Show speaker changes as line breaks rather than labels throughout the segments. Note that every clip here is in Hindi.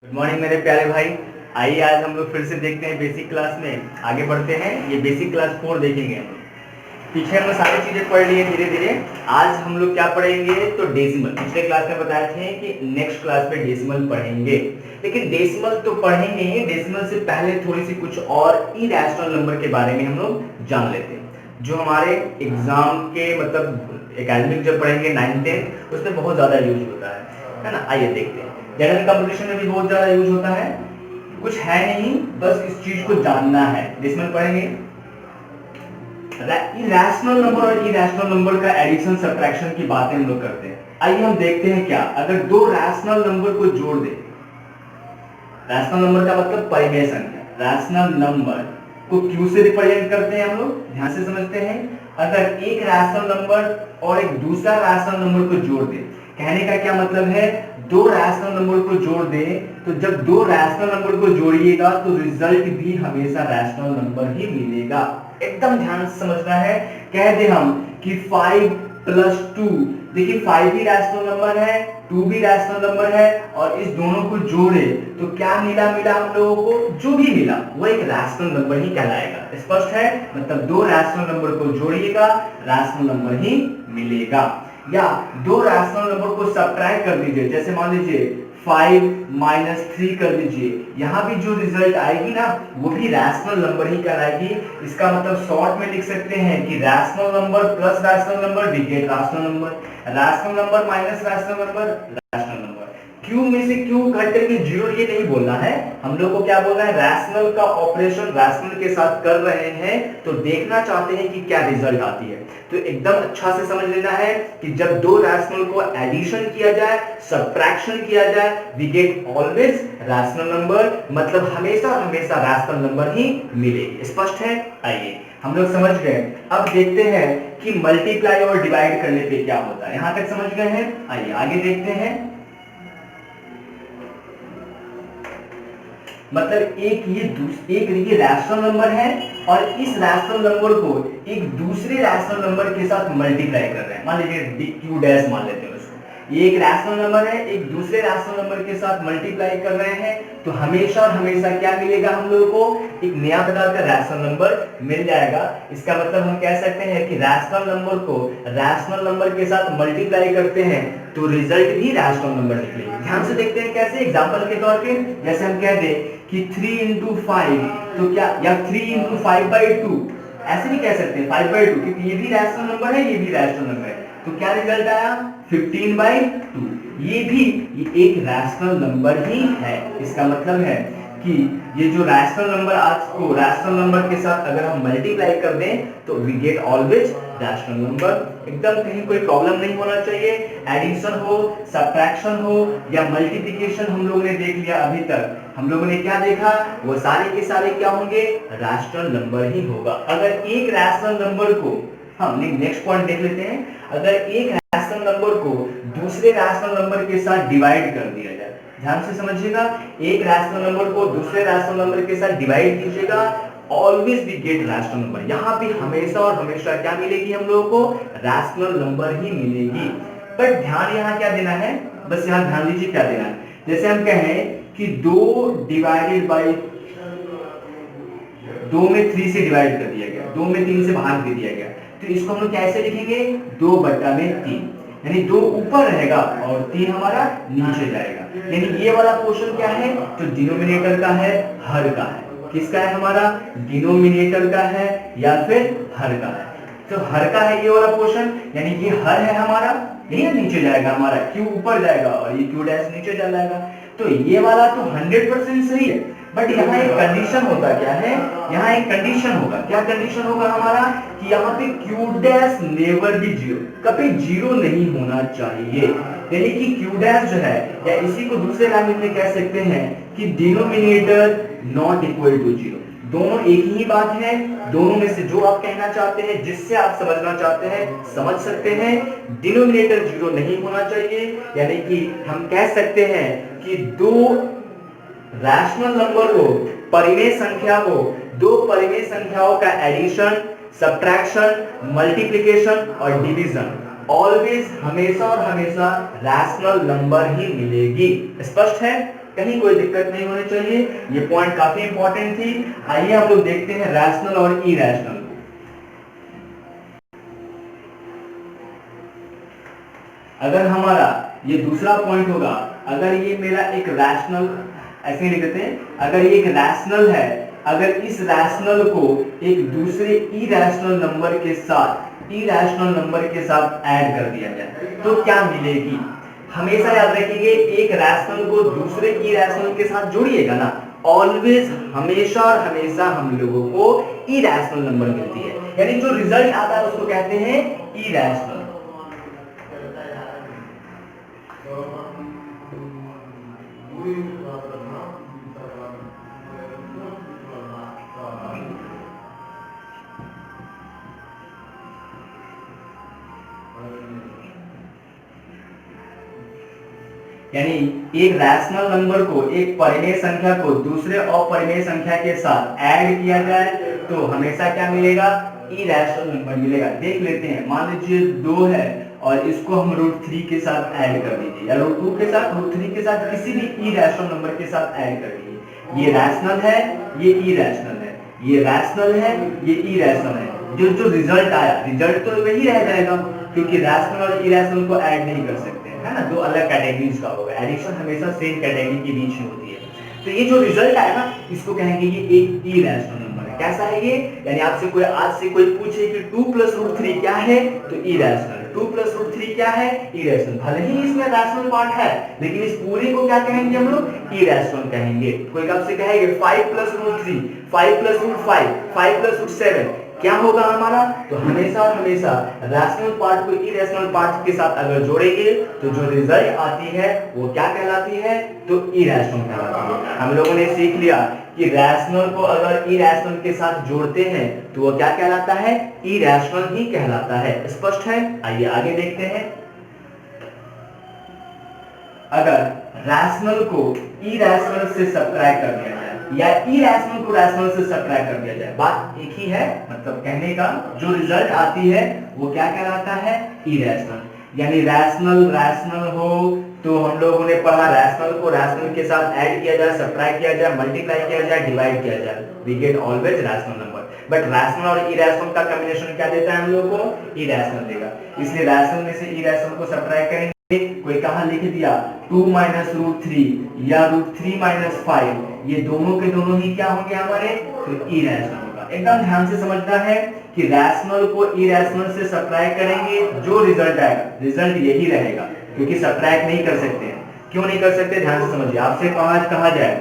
गुड मॉर्निंग मेरे प्यारे भाई। आइए आज हम लोग फिर से देखते हैं बेसिक क्लास में आगे बढ़ते हैं। ये बेसिक क्लास 4 देखेंगे हम लोग। पीछे हमने सारी चीजें पढ़ ली है धीरे धीरे। आज हम लोग क्या पढ़ेंगे तो डेसिमल। पिछले क्लास में बताए थे कि नेक्स्ट क्लास में डेसिमल पढ़ेंगे, लेकिन डेसिमल तो पढ़ेंगे ही, डेसिमल से पहले थोड़ी सी कुछ और इरेशनल नंबर के बारे में हम लोग जान लेते हैं, जो हमारे एग्जाम के मतलब एकेडमिक जब पढ़ेंगे 9th-10th उसमें बहुत ज्यादा यूज होता है ना। आइए देखते हैं। जनरल कंपटीशन में भी बहुत ज्यादा यूज होता है। कुछ है नहीं, बस इस चीज को जानना है। डेसिमल पढ़ेंगे। रैशनल नंबर और इरेशनल नंबर का एडिशन सब्ट्रैक्शन की बातें हम लोग करते हैं। आइए हम देखते हैं क्या अगर दो रैशनल नंबर को जोड़ दे। रैशनल नंबर का मतलब परिमेय संख्या। रैशनल नंबर को क्यू से रिप्रेजेंट करते हैं हम लोग, ध्यान से समझते हैं। अगर एक रैशनल नंबर और एक दूसरा रैशनल नंबर को जोड़ दे, कहने का क्या मतलब है, दो रैशनल नंबर को जोड़ दे तो जब दो रैशनल नंबर को जोड़िएगा तो रिजल्ट भी हमेशा रैशनल नंबर ही मिलेगा। एकदम ध्यान से समझना है। कह दे हम कि 5 + 2, देखिए 5 भी रैशनल नंबर है, 2 भी रैशनल नंबर है, और इस दोनों को जोड़े तो क्या मिला हम लोगों को, जो भी मिला वो एक रैशनल नंबर ही कहलाएगा। स्पष्ट है, मतलब दो रैशनल नंबर को जोड़िएगा रैशनल नंबर ही मिलेगा। या दो रैशनल नंबर को सब्ट्रैक्ट कर दीजिए, जैसे मान लीजिए 5 - 3 कर दीजिए, यहां भी जो रिजल्ट आएगी ना वो भी रैशनल नंबर ही कहलाएगी। इसका मतलब शॉर्ट में लिख सकते हैं कि rational number plus rational number we get rational number, rational number minus rational number rational number. Q में से क्यू घट करके जीरो ये नहीं बोलना है, हम लोग को क्या बोलना है, रैशनल का ऑपरेशन रैशनल के साथ कर रहे हैं तो देखना चाहते हैं कि क्या रिजल्ट आती है। तो एकदम अच्छा से समझ लेना है कि जब दो रैशनल को एडिशन किया जाए, सब्ट्रैक्शन किया जाए, we get always rational number, मतलब हमेशा हमेशा रैशनल नंबर ही मिलेगी। स्पष्ट है? आइए हम लोग समझ गए। अब देखते हैं कि मल्टीप्लाई और डिवाइड करने पे क्या होता है। यहां तक समझ गए हैं, आइए आगे देखते हैं। मतलब एक ये रैशनल नंबर है और इस रैशनल नंबर को एक दूसरे रैशनल नंबर के साथ मल्टीप्लाई कर रहे हैं। मान लीजिए क्यू डैश मान लेते हैं उसको। ये एक रैशनल नंबर है, एक दूसरे रैशनल नंबर के साथ मल्टीप्लाई कर रहे हैं, तो हमेशा और हमेशा क्या मिलेगा हम लोगों को, एक नया प्रकार का रैशनल नंबर मिल जाएगा। इसका मतलब हम कह सकते हैं कि रैशनल नंबर को रैशनल नंबर के साथ मल्टीप्लाई करते हैं तो रिजल्ट भी रैशनल नंबर निकलेगा। ध्यान से देखते हैं कैसे, एग्जांपल के तौर पे जैसे हम कह दें कि 3 × 5 तो क्या, या 3 × 5/2, ऐसे नहीं कह सकते 5/2 क्योंकि ये भी रैशनल नंबर है, ये भी रैशनल नंबर है, तो क्या रिजल्ट आया 15/2। ये भी एक रैशनल नंबर ही है। इसका मतलब है कि ये जो रैशनल नंबर आज को रैशनल नंबर के साथ अगर हम मल्टीप्लाई कर दें तो we get always rational number. एकदम कहीं कोई प्रॉब्लम नहीं होना चाहिए। एडिशन हो, सब्ट्रैक्शन हो या मल्टीप्लिकेशन हम लोगों ने देख लिया अभी तक। हम लोगों ने क्या देखा, वो सारे के सारे क्या होंगे, रैशनल नंबर ही होगा। अगर एक रैशनल नंबर को हम नेक्स्ट पॉइंट देख लेते हैं, अगर एक रैशनल नंबर को दूसरे रैशनल नंबर के साथ डिवाइड कर दिया जाए, ध्यान से समझिएगा, एक रैशनल नंबर को दूसरे रैशनल नंबर के साथ डिवाइड कीजिएगा, always we get rational number. यहां पे हमेशा और हमेशा क्या मिलेगी हम लोगों को, रैशनल नंबर ही मिलेगी। पर ध्यान यहां क्या देना है, बस यहां ध्यान दीजिए क्या देना है। जैसे हम कहें कि 2 डिवाइडेड बाई 2 में 3 से डिवाइड कर दिया गया, 2 में 3 से भाग दे दिया गया, तो इसको हम लोग कैसे लिखेंगे, 2/3, यानी 2 ऊपर रहेगा और 3 हमारा नीचे जाएगा। यानी ये वाला पोर्शन क्या है, तो डिनोमिनेटर का है, हर का है। किसका है, हमारा डिनोमिनेटर का है या फिर हर का है। तो हर का है ये वाला पोर्शन, यानी ये हर है हमारा, यही नीचे जाएगा हमारा, क्यू ऊपर जाएगा और ये क्यू डैश नीचे चला जाएगा। तो ये वाला तो 100% सही है, बट यहाँ एक कंडीशन होता क्या है, यहाँ एक कंडीशन होगा। क्या कंडीशन होगा हमारा, कि यहाँ पे Q dash never be zero, कभी जीरो नहीं होना चाहिए। यानी कि क्यू डैश जो है, या इसी को दूसरे लैंग्वेज में कह सकते हैं कि denominator not equal to zero. दोनों एक ही बात है, दोनों में से जो आप कहना चाहते हैं, जिससे आप समझना चाहते हैं, समझ सकते हैं। डिनोमिनेटर जीरो नहीं होना चाहिए, यानी कि हम कह सकते हैं कि दो रैशनल नंबर को, परिमेय संख्या को, दो परिमेय संख्याओं का एडिशन, सब्ट्रैक्शन, मल्टीप्लिकेशन और डिवीजन ऑलवेज हमेशा और हमेशा रैशनल नंबर ही मिलेगी। स्पष्ट है? कहीं कोई दिक्कत नहीं होनी चाहिए। ये पॉइंट काफी इंपॉर्टेंट थी। आइए हम लोग देखते हैं रैशनल और इरैशनल को। अगर हमारा ये दूसरा पॉइंट होगा, अगर ये मेरा एक रैशनल, ऐसे लिख देते हैं, अगर ये एक रैशनल है, अगर इस रैशनल को एक दूसरे इरैशनल नंबर के साथ ऐड कर दिया जाए तो क्या मिलेगी। हमेशा याद रखिए, एक रैशनल को दूसरे इरैशनल के साथ जोड़िएगा ना, ऑलवेज, हमेशा और हमेशा हम लोगों को इरैशनल नंबर मिलती है, यानी जो रिजल्ट आता है उसको कहते हैं इरैशनल। यानी एक रैशनल नंबर को, एक परिमेय संख्या को दूसरे अपरिमेय संख्या के साथ ऐड किया जाए तो हमेशा क्या मिलेगा, इरैशनल नंबर मिलेगा। देख लेते हैं, मान लीजिए 2 है और इसको हम √3 के साथ ऐड कर दीजिए, या √2 के साथ, √3 के साथ, किसी भी इरैशनल नंबर के साथ ऐड कर दीजिए। ये रैशनल है, ये इरैशनल है, ये रैशनल है, ये इरैशनल है। जो रिजल्ट आया, रिजल्ट तो वही रह जाएगा, क्योंकि रैशनल और इरैशनल को ऐड नहीं कर सकते, है ना, दो अलग कैटेगरीज का होगा। एडिशन हमेशा सेम कैटेगरी के बीच में होती है। तो ये जो रिजल्ट आया ना, इसको कहेंगे ये एक इरैशनल नंबर है। कैसा है ये, यानी आपसे कोई, आज से कोई पूछे कि 2 + √3 क्या है, तो इरैशनल। 2 + √3 क्या है, इरैशनल। भले ही इसमें रैशनल पार्ट है, लेकिन इस पूरे को क्या कहेंगे हम लोग, इरैशनल कहेंगे। कोई आपसे कहेंगे 5 + √3, 5 + √5, 5 + √7 क्या होगा हमारा, तो हमेशा और हमेशा रैशनल पार्ट को इरैशनल पार्ट के साथ अगर जोड़ेंगे तो जो रिजल्ट आती है वो क्या कहलाती है, तो इरैशनल कहलाती है। हम लोगों ने सीख लिया कि रैशनल को अगर इरैशनल के साथ जोड़ते हैं तो वो क्या कहलाता है, इरैशनल ही कहलाता है। स्पष्ट है। आइए आगे देखते हैं। अगर रैशनल को इरैशनल से सब्ट्रैक्ट कर दिया जाए या इरैशनल को रैशनल से सब्ट्रैक्ट कर दिया जाए, बात एक ही है, मतलब कहने का जो रिजल्ट आती है वो क्या कहलाता है, इरैशनल। यानी रैशनल रैशनल हो तो हम लोगों ने पढ़ा रैशनल को रैशनल के साथ ऐड किया जाए, सब्ट्रैक्ट किया जाए, मल्टीप्लाई किया जाए, डिवाइड किया जाए, we get always rational number. But rational और इरैशनल का कॉम्बिनेशन क्या देता है हम लोगों को, इरैशनल देगा। इसलिए रैशनल में से इरैशनल को सब्ट्रैक्ट करेंगे। कोई कहां लिख दिया 2 - √3 या √3 - 5, ये दोनों के दोनों ही क्या होंगे हमारे, तो इरैशनल होगा। एकदम ध्यान से समझना है कि रैशनल को इरैशनल से सब्ट्रैक्ट करेंगे, जो रिजल्ट आएगा रिजल्ट यही रहेगा, क्योंकि सब्ट्रैक्ट नहीं कर सकते हैं। क्यों नहीं कर सकते, ध्यान से समझिए। आपसे कहा जाए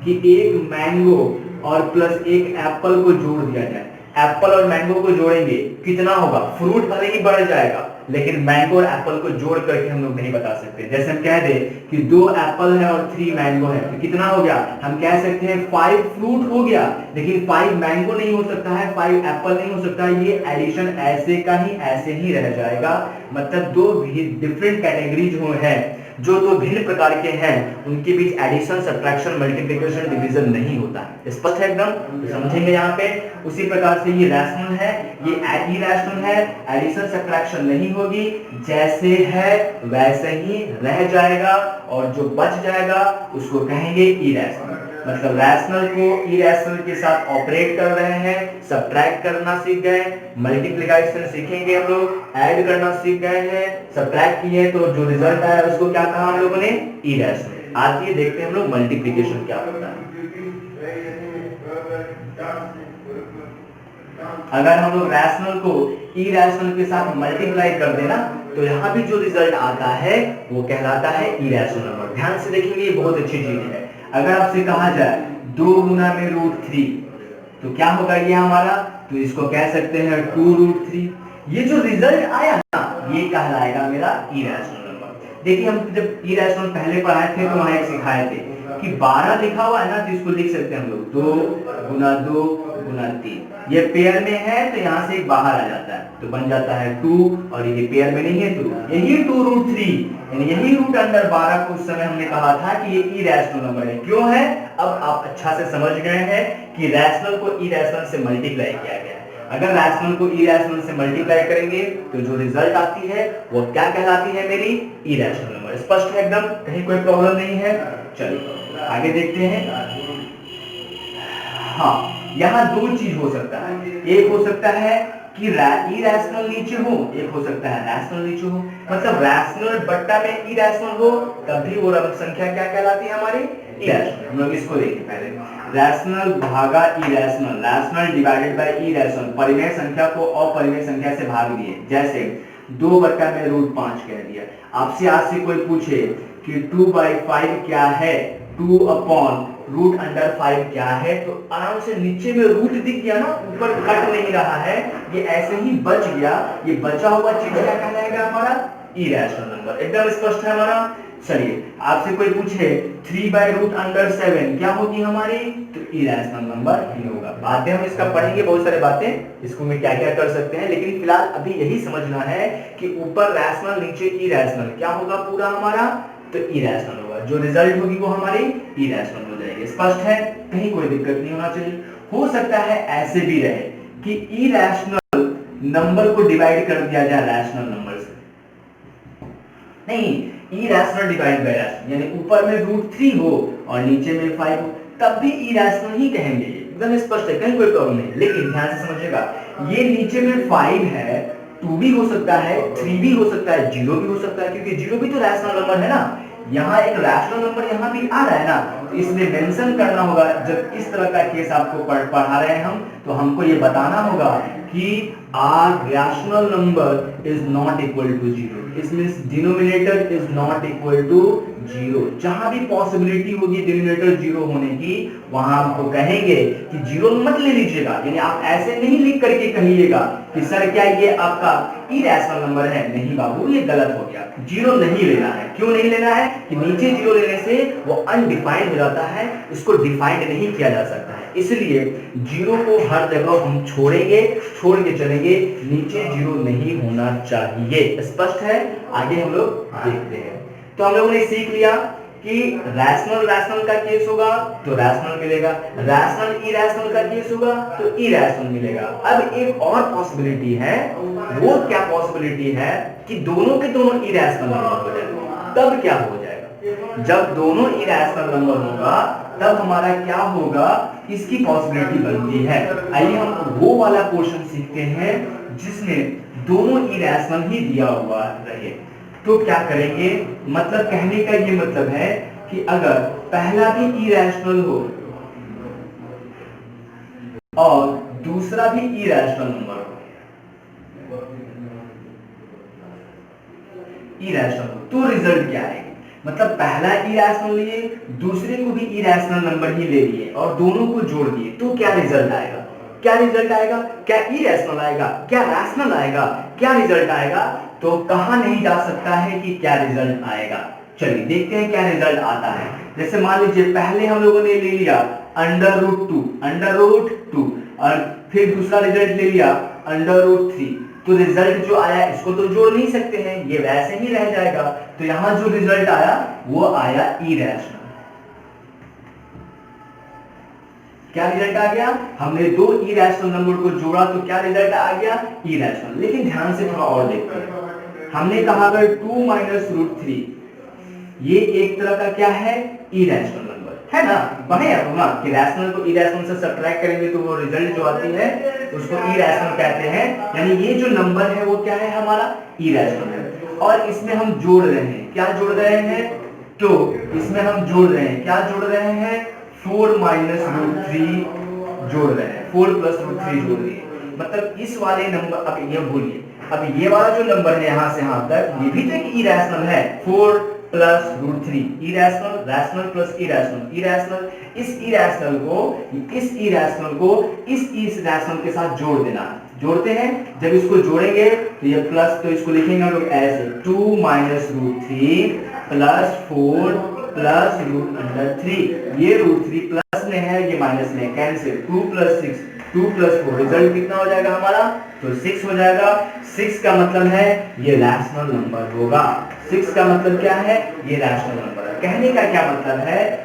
कि एक मैंगो और प्लस एक एप्पल को जोड़ दिया जाए, एप्पल और मैंगो को जोड़ेंगे कितना होगा, फ्रूट भले ही बढ़ जाएगा, लेकिन मैंगो और एप्पल को जोड़ करके हम लोग नहीं बता सकते। जैसे हम कह दें कि 2 एप्पल है और 3 मैंगो है, तो कितना हो गया, हम कह सकते हैं 5 फ्रूट हो गया, लेकिन 5 मैंगो नहीं हो सकता है, 5 एप्पल नहीं हो सकता। ये एडिशन ऐसे का ही ऐसे ही रह जाएगा। मतलब दो डिफरेंट कैटेगरीज है, जो दो भिन्न प्रकार के हैं, उनके बीच एडिशन, सब्ट्रैक्शन, मल्टीप्लिकेशन, डिवीजन नहीं होता है। स्पष्ट है एकदम, तो समझेंगे यहाँ पे। उसी प्रकार से ये रैशनल है, ये इरैशनल है, एडिशन सब्ट्रैक्शन नहीं होगी, जैसे है वैसे ही रह जाएगा, और जो बच जाएगा उसको कहेंगे इरैशनल। मतलब रैशनल को इरैशनल के साथ ऑपरेट कर रहे हैं, सब्ट्रैक्ट करना सीख गए, मल्टीप्लिकेशन सीखेंगे हम लोग, ऐड करना सीख गए हैं, सब्ट्रैक्ट किए तो जो रिजल्ट आया उसको क्या कहा हम लोगों ने, इरैशनल। आइए देखते हैं हम लोग मल्टीप्लिकेशन क्या होता है। अगर हम लोग रैशनल को इरैशनल के साथ मल्टीप्लाई कर देना तो यहाँ भी जो रिजल्ट आता है वो कहलाता है इरैशनल नंबर। ध्यान से देखेंगे, ये बहुत अच्छी चीज है। अगर आपसे कहा जाए 2 × √3 तो क्या होगा ये हमारा, तो इसको कह सकते हैं 2 √3। ये जो रिजल्ट आया ना, ये कहलाएगा मेरा इरैशनल नंबर। देखिए हम जब इरैशनल पहले पढ़ाए थे तो वहां एक सिखाए थे कि 12 लिखा हुआ है ना, तो इसको लिख सकते हैं हम लोग 2 × 2 × 3। ये पेयर में है तो यहाँ से बाहर आ जाता है, तो बन जाता है 2, और ये पेयर में नहीं है तो यही 2 √3, यानी यही रूट अंडर 12 को उस समय हमने कहा था कि ये इरैशनल नंबर है। क्यों है, अब आप अच्छा से समझ गए हैं कि रैशनल को इरैशनल से मल्टीप्लाई किया गया है। अगर रैशनल को इरैशनल से मल्टीप्लाई करेंगे तो जो रिजल्ट आती है वो क्या कहलाती है, मेरी इरैशनल नंबर। स्पष्ट है एकदम, कहीं कोई प्रॉब्लम नहीं है। चलिए आगे देखते हैं। हाँ, यहाँ दो चीज हो सकता है, एक हो सकता है कि इरेशनल नीचे हो, एक हो सकता है रैशनल नीचे हो। मतलब रैशनल बट्टा में इरेशनल हो तब भी वो संख्या क्या कहलाती है हमारी, इरेशनल। हम लोग इसको देखें पहले, रैशनल भागा irrational, rational divided by irrational, परिमेय संख्या को अपरिमेय संख्या से भाग दिए। जैसे 2/√5 कह दिया। आपसे आज से कोई पूछे कि 2/5 क्या है, 2/√5 क्या है, तो आराम से नीचे में रूट दिख गया ना, ऊपर कट नहीं रहा है, ये ऐसे ही बच गया। ये बचा हुआ चीज क्या कहलाएगा हमारा, इरेशनल नंबर। एकदम स्पष्ट है हमारा। चलिए आपसे कोई पूछे 3/√7 क्या होगी हमारी, तो इरेशनल नंबर ही होगा। बातें हम इसका पढ़ेंगे, बहुत सारे बातें इसको में क्या क्या कर सकते हैं, लेकिन फिलहाल अभी यही समझना है कि ऊपर रैशनल नीचे इरेशनल क्या होगा पूरा हमारा, तो इरेशनल होगा। जो रिजल्ट होगी वो हमारी इरेशनल हो जाएगी। स्पष्ट है, कहीं कोई दिक्कत नहीं होना चाहिए। हो सकता है ऐसे भी रहे कि इरेशनल नंबर को डिवाइड कर दिया जाए रैशनल नंबर से, नहीं, इरेशनल डिवाइड बाय रैशनल, यानी ऊपर में √3 हो और नीचे में 5 हो, तब भी इरेशनल ही कहेंगे। एकदम स्पष्ट है, कहीं कोई प्रॉब्लम नहीं। लेकिन ध्यान से समझिएगा, ये नीचे में 5 है, 2 भी हो सकता है, 3 भी हो सकता है, 0 भी हो सकता है, क्योंकि 0 भी तो रैशनल नंबर है ना। यहाँ एक रैशनल नंबर यहाँ भी आ रहा है ना, तो इसलिए मेंशन करना होगा। जब इस तरह का केस आपको पढ़ा रहे हैं हम, तो हमको ये बताना होगा कि our rational number is not equal to 0। It means denominator is not equal to 0। जहां भी पॉसिबिलिटी होगी डिनोमिनेटर 0 होने की, वहां आपको कहेंगे कि 0 मत ले लीजिएगा। यानी आप ऐसे नहीं लिख करके कहिएगा कि सर क्या ये आपका इरेशनल नंबर है, नहीं बाबू ये गलत हो गया, 0 नहीं लेना है। क्यों नहीं लेना है कि नीचे 0 लेने से वो अनडिफाइंड हो जाता है, इसको डिफाइंड नहीं किया जा सकता है। इसलिए 0 को हर जगह हम छोड़ेंगे, छोड़ के चलेंगे, नीचे 0 नहीं होना चाहिए। स्पष्ट है, आगे हम लोग देखते हैं। तो हम लोगों ने सीख लिया कि रैशनल का केस होगा तो रैशनल मिलेगा, रैशनल इरेशनल का केस होगा तो इरेशनल मिलेगा। अब एक और पॉसिबिलिटी है, वो क्या पॉसिबिलिटी है कि दोनों के दोनों इरेशनल नंबर हो जाएंगे। तब क्या हो जाएगा, जब दोनों इरेशनल नंबर होगा तब हमारा क्या होगा, इसकी पॉसिबिलिटी बनती है। आइए हम वो वाला क्वेश्चन सीखते हैं जिसमें दोनों इरेशनल ही दिया हुआ रहे। तो क्या करेंगे, मतलब कहने का ये मतलब है कि अगर पहला भी इरेशनल हो और दूसरा भी इरेशनल नंबर हो, इरेशनल हो, तो रिजल्ट क्या है। मतलब पहला इरेशनल लिए, दूसरे को भी इरेशनल नंबर ही ले लिए और दोनों को जोड़ दिए, तो क्या रिजल्ट आएगा, क्या रिजल्ट आएगा, क्या इरेशनल आएगा, क्या रैशनल आएगा, क्या रिजल्ट आएगा। तो कहा नहीं जा सकता है कि क्या रिजल्ट आएगा। चलिए देखते हैं क्या रिजल्ट आता है। जैसे मान लीजिए पहले हम लोगों ने ले लिया √2 और फिर दूसरा रिजल्ट ले लिया √3, तो रिजल्ट जो आया इसको तो जोड़ नहीं सकते हैं, ये वैसे ही रह जाएगा। तो यहां जो रिजल्ट आया वो आया इरेशनल। क्या रिजल्ट आ गया, हमने दो इरेशनल नंबर को जोड़ा तो क्या रिजल्ट आ गया, इरेशनल। लेकिन ध्यान से थोड़ा और देखते हैं, हमने कहा अगर 2 - √3 ये एक तरह का क्या है, इरेशनल नंबर है ना। वही है ना कि रैशनल को इरेशनल से सब्ट्रैक्ट करेंगे तो वो रिजल्ट जो आती है उसको इरेशनल कहते हैं। यानी ये जो नंबर है वो क्या है हमारा, इरेशनल है। और इसमें हम जोड़ रहे हैं, क्या जोड़ रहे हैं, तो इसमें हम जोड़ रहे हैं, क्या जोड़ रहे हैं, 4 - √3 जोड़ रहे हैं, 4 + √3 जोड़ दिए। मतलब इस वाले नंबर, अब ये भूलिए, अब ये वाला जो नंबर है यहां से यहां तक, ये भी तो एक इरेशनल है, 4 + √3, irrational, rational plus irrational, irrational. इस इरेशनल को इस रैशनल के साथ जोड़ देना। जोड़ते हैं, जब इसको जोड़ेंगे तो ये प्लस, तो इसको लिखेंगे हम लोग ऐसे 2 - √3 + 4 + √3। ये √3 प्लस में है, ये माइनस में है, कैंसिल। 2 + 6, 2 + 4, रिजल्ट कितना हो जाएगा हमारा, तो 6 हो जाएगा। 6 का मतलब है ये रैशनल नंबर होगा। 6 का मतलब क्या है, ये रैशनल नंबर है। कहने का क्या मतलब है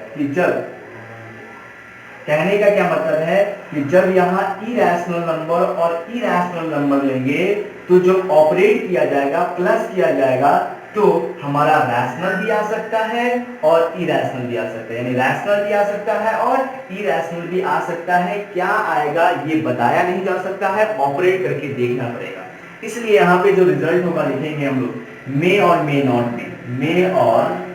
कि जब यहाँ इरेशनल नंबर और इरेशनल नंबर लेंगे तो जो ऑपरेट किया जाएगा, प्लस किया जाएगा, तो हमारा रैशनल भी आ सकता है और इरेशनल भी आ सकता है, यानी रैशनल भी आ सकता है और इरेशनल भी आ सकता है। क्या आएगा ये बताया नहीं जा सकता है, ऑपरेट करके देखना पड़ेगा। इसलिए यहाँ पे जो रिजल्ट होगा लिखेंगे हम लोग मे और मे नॉट बी, मे और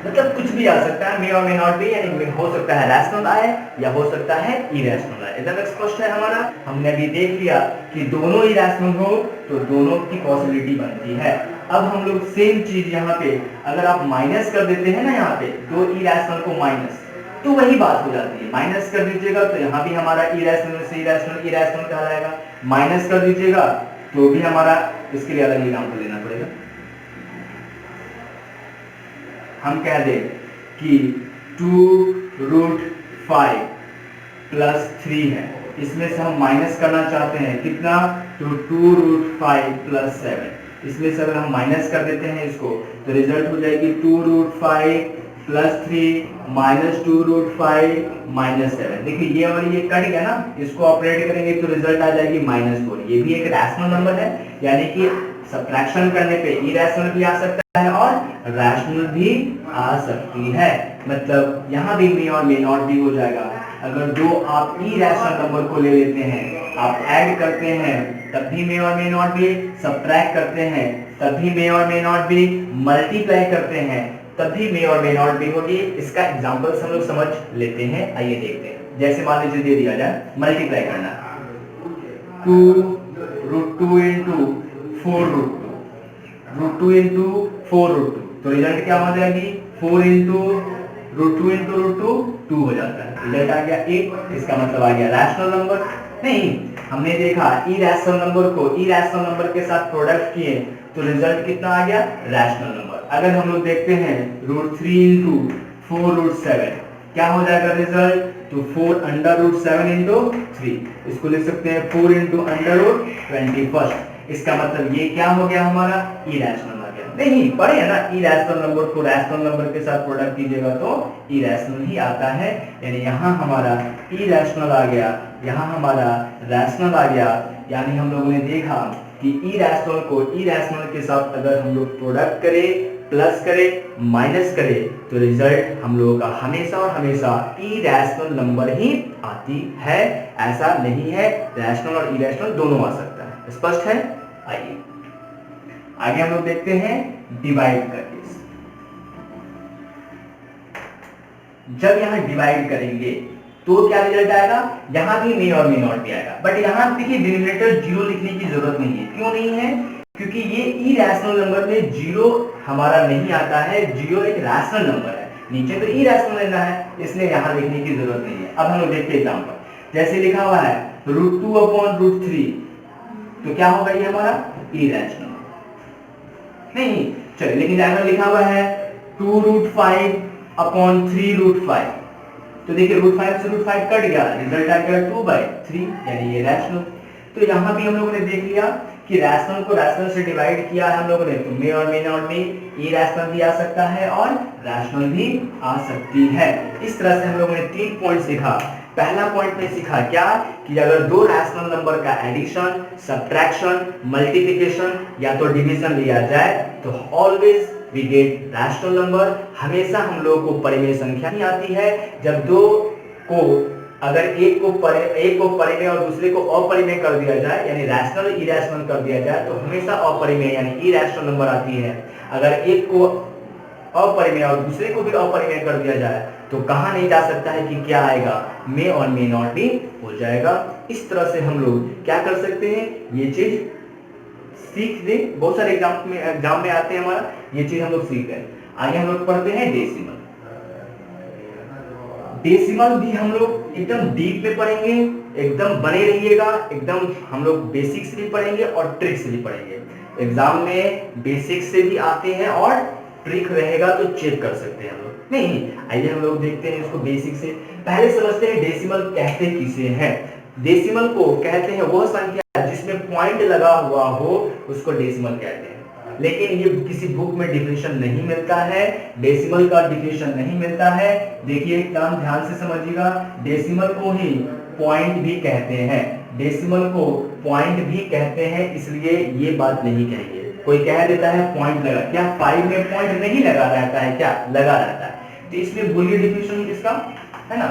मतलब कुछ भी आ सकता है, मे और मे नॉट बी, यानी हो सकता है रैशनल आए या हो सकता है इरेशनल आए। एकदम स्पष्ट है हमारा। हमने अभी देख लिया कि दोनों इरेशनल हो तो दोनों की पॉसिबिलिटी बनती है। अब हम लोग सेम चीज यहाँ पे अगर आप माइनस कर देते हैं ना, यहाँ पे दो इरेशनल को माइनस, तो वही बात हो जाती है। माइनस कर दीजिएगा तो यहाँ भी हमारा इरेशनल से इरेशनल इरेशनल कहलाएगा, माइनस कर दीजिएगा तो भी हमारा, इसके लिए अलग एग्जाम्पल लेना पड़ेगा। हम कह दें कि 2√5 प्लस 3 है, इसमें से हम माइनस करना चाहते हैं कितना, तो 2√5 प्लस 7, इसमें से अगर हम माइनस कर देते हैं इसको तो रिजल्ट हो जाएगी 2√5 प्लस 3 माइनस 2√5 माइनस 7। देखिए ये और ये कट गया ना, इसको ऑपरेट करेंगे तो रिजल्ट आ जाएगी -4। ये भी एक रैशनल नंबर है, यानी कि सब्ट्रैक्शन करने पे इरेशनल भी आ सकता है और रैशनल भी आ सकती है। मतलब यहाँ भी मे और मे नॉट भी हो जाएगा। अगर दो आप इरेशनल नंबर को ले लेते हैं, आप ऐड करते हैं तब भी मे और मे नॉट भी, सब्ट्रैक्ट करते हैं तब भी मे और मे नॉट भी, मल्टीप्लाई करते हैं तब भी मे और मे नॉट भी होगी। इसका एग्जांपल हम लोग समझ लेते हैं, आइए देखते हैं। जैसे मान लीजिए दे दिया जाए मल्टीप्लाई करना, 2√2 इंटू 4√2, √2 इंटू 4√2, तो रिजल्ट क्या हो जाएगी 4 इंटू √2 इंटू √2 2 हो जाता है। रिजल्ट आ गया 1। इसका मतलब आ गया रैशनल नंबर। नहीं, हमने देखा इरेशनल नंबर को इरेशनल नंबर के साथ प्रोडक्ट किए तो रिजल्ट कितना आ गया, रैशनल नंबर। अगर हम लोग देखते हैं √3 इंटू 4√7 क्या हो जाएगा रिजल्ट, तो 4 √7 इंटू 3, इसको लिख सकते हैं 4 इंटू √21। इसका मतलब ये क्या हो गया हमारा, इरेशनल आ गया। नहीं पढ़े है ना, इरेशनल नंबर को रैशनल नंबर के साथ प्रोडक्ट कीजिएगा तो इरेशनल ही आता है। यानी यहाँ हमारा इरेशनल आ गया, यहाँ हमारा रैशनल आ गया। यानी हम लोगों ने देखा कि इरेशनल को इरेशनल के साथ अगर हम लोग प्रोडक्ट करें, प्लस करें, माइनस करें तो रिजल्ट हम लोगों का हमेशा और हमेशा इरेशनल नंबर ही आती है। ऐसा नहीं है, रैशनल और इरेशनल दोनों आ सकता है। स्पष्ट है? आइए आगे हम लोग देखते हैं डिवाइड का केस। जब यहां डिवाइड करेंगे तो क्या रिजल्ट आएगा, यहां भी मे और मे नॉट भी आएगा, बट यहां देखिए डिनोमिनेटर 0 लिखने की जरूरत नहीं है। क्यों नहीं है, क्योंकि ये इरेशनल नंबर में 0 हमारा नहीं आता है। 0 एक रैशनल नंबर है, नीचे तो इरेशनल लेना है, इसलिए यहां लिखने की जरूरत नहीं है। अब हम लोग देखते हैं एग्जांपल। जैसे लिखा हुआ है √2/√3, तो क्या होगा ये हमारा इरेशनल नहीं। चलिए, लेकिन अगर लिखा हुआ है 2√5/3√5, तो देखिए √5 से √5 कट गया, रिजल्ट आ गया 2/3, यानी ये रैशनल। तो यहां भी हम लोगों ने देख लिया कि रैशनल को रैशनल से डिवाइड किया है हम लोगों ने, तो मे और मे नॉट में इरेशनल भी आ सकता है और रैशनल भी आ सकती है। इस तरह से हम लोगों ने 3 पॉइंट सीखा। पहला पॉइंट में सीखा क्या, कि अगर दो रैशनल नंबर का एडिशन, सब्ट्रैक्शन, मल्टीप्लिकेशन या तो डिवीजन लिया जाए तो always we get rational number. हमेशा हम लोगों को परिमेय संख्या ही आती है। जब दो को अगर एक को परिमेय और दूसरे को अपरिमेय कर दिया जाए, यानी रैशनल इरेशनल कर दिया जाए, तो हमेशा अपरिमेय यानी इरेशनल नंबर आती है। अगर एक को अपरिमेय और दूसरे को भी अपरिमेय कर दिया जाए तो कहा नहीं जा सकता है कि क्या आएगा, मे और मे नॉट भी हो जाएगा। इस तरह से हम लोग क्या कर सकते हैं, ये चीज सीख दे। बहुत सारे एग्जाम में आते हैं हमारा, ये चीज हम लोग सीख गए। आगे हम लोग पढ़ते हैं डेसिमल। डेसिमल भी हम लोग एकदम डीप में पढ़ेंगे, एकदम बने रहिएगा। एकदम हम लोग बेसिक से भी पढ़ेंगे और ट्रिक से भी पढ़ेंगे। एग्जाम में बेसिक से भी आते हैं और ट्रिक रहेगा तो चेक कर सकते हैं हम लोग। नहीं, आइए हम लोग देखते हैं इसको बेसिक से। पहले समझते हैं डेसिमल कहते किसे हैं। डेसिमल को कहते हैं वो संख्या जिसमें पॉइंट लगा हुआ हो, उसको डेसिमल कहते हैं। लेकिन ये किसी बुक में डिफिनेशन नहीं मिलता है, डेसिमल का डिफिनेशन नहीं मिलता है। देखिए एकदम ध्यान से समझिएगा, डेसिमल को ही पॉइंट भी कहते हैं। डेसिमल को पॉइंट भी कहते हैं, इसलिए ये बात नहीं कहेंगे। कोई कह देता है पॉइंट लगा, क्या 5 में पॉइंट नहीं लगा रहता है, क्या लगा रहता है, तो इसलिए बोलिए डिफिनेशन इसका, है ना।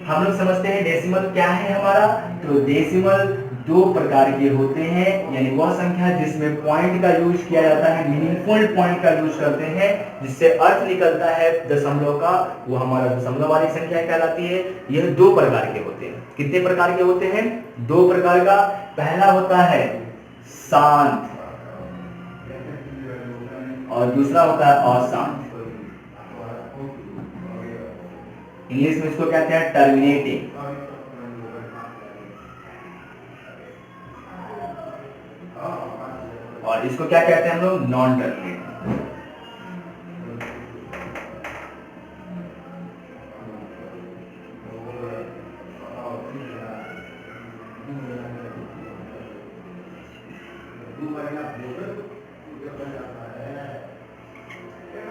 हम लोग समझते हैं डेसिमल क्या है हमारा, तो डेसिमल दो प्रकार के होते हैं, यानी वह संख्या जिसमें पॉइंट का यूज किया जाता है, मीनिंगफुल पॉइंट का यूज करते हैं, जिससे अर्थ निकलता है दशमलव का, वो हमारा दशमलव वाली संख्या कहलाती है। यह दो प्रकार के होते हैं। कितने प्रकार के होते हैं? दो प्रकार का। पहला होता है शांत और दूसरा होता है अशांत। इंग्लिश में इसको कहते हैं टर्मिनेटिंग, और इसको क्या कहते हैं हम लोग? Non terminating.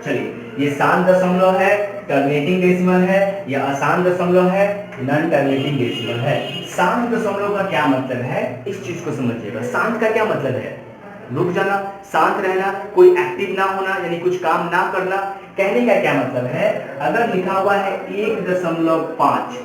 चलिए, ये शांत दशमलव है, टर्मिनेटिंग डेसिमल है, या अशांत दशमलव है, नॉन टर्मिनेटिंग डेसिमल है। शांत दशमलव का क्या मतलब है, इस चीज को समझिएगा। शांत का क्या मतलब है? रुक जाना, शांत रहना, कोई एक्टिव ना होना, यानी कुछ काम ना करना। कहने का क्या मतलब है? अगर लिखा हुआ है 1.5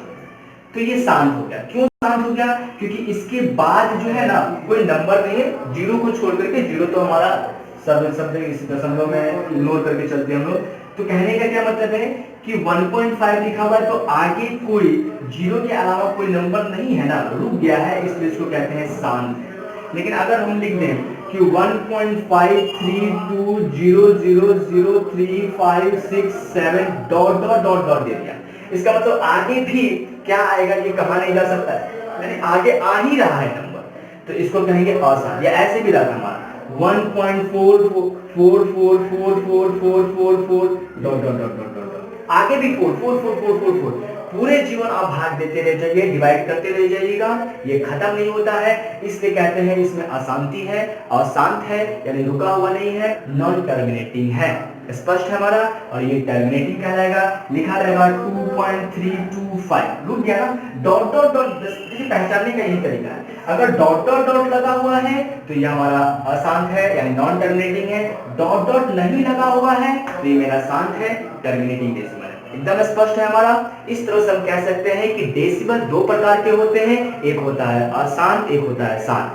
तो ये शांत हो गया। क्यों शांत हो गया? क्योंकि इसके बाद जो है ना कोई नंबर नहीं है, जीरो को छोड़ करके, जीरो तो हमारा शब्द इस दशमलव में इग्नोर करके चलते हैं हम लोग। तो कहने का क्या मतलब है कि 1.5 लिखा हुआ है तो आगे कोई जीरो के अलावा कोई नंबर नहीं है ना, रुक गया है, इसलिए इसको कहते हैं शांत। लेकिन अगर हम लिख दें कि 1.5320003567 डॉट डॉट डॉट डॉट दे दिया, इसका मतलब आगे भी क्या आएगा ये कहा नहीं जा सकता है, यानी आगे आ ही रहा है नंबर, तो इसको कहेंगे अशांत। या ऐसे भी रहा हमारा 1.44444444 dot dot dot dot dot, आगे भी 4 पूरे जीवन आप भाग देते रह जाइए, डिवाइड करते रह जाइएगा, ये खत्म नहीं होता है, इसलिए कहते हैं इसमें अशांति है, अशांत है, यानी रुका हुआ नहीं है, नॉन टर्मिनेटिंग है। स्पष्ट है हमारा? और ये टर्मिनेटिंग कहलाएगा, लिखा रहेगा 2.325, रुक गया ना, डॉट डॉट डॉट। देखिए पहचानने का यही तरीका है, अगर डॉट डॉट डॉट लगा हुआ है तो ये हमारा अशांत है, यानी नॉन टर्मिनेटिंग है। डॉट डॉट नहीं लगा हुआ है तो ये मेरा शांत है, टर्मिनेटिंग डेसिमल है। एकदम स्पष्ट है हमारा। इस तरह से हम कह सकते हैं कि डेसिमल दो प्रकार के होते हैं, एक होता है अशांत, एक होता है शांत।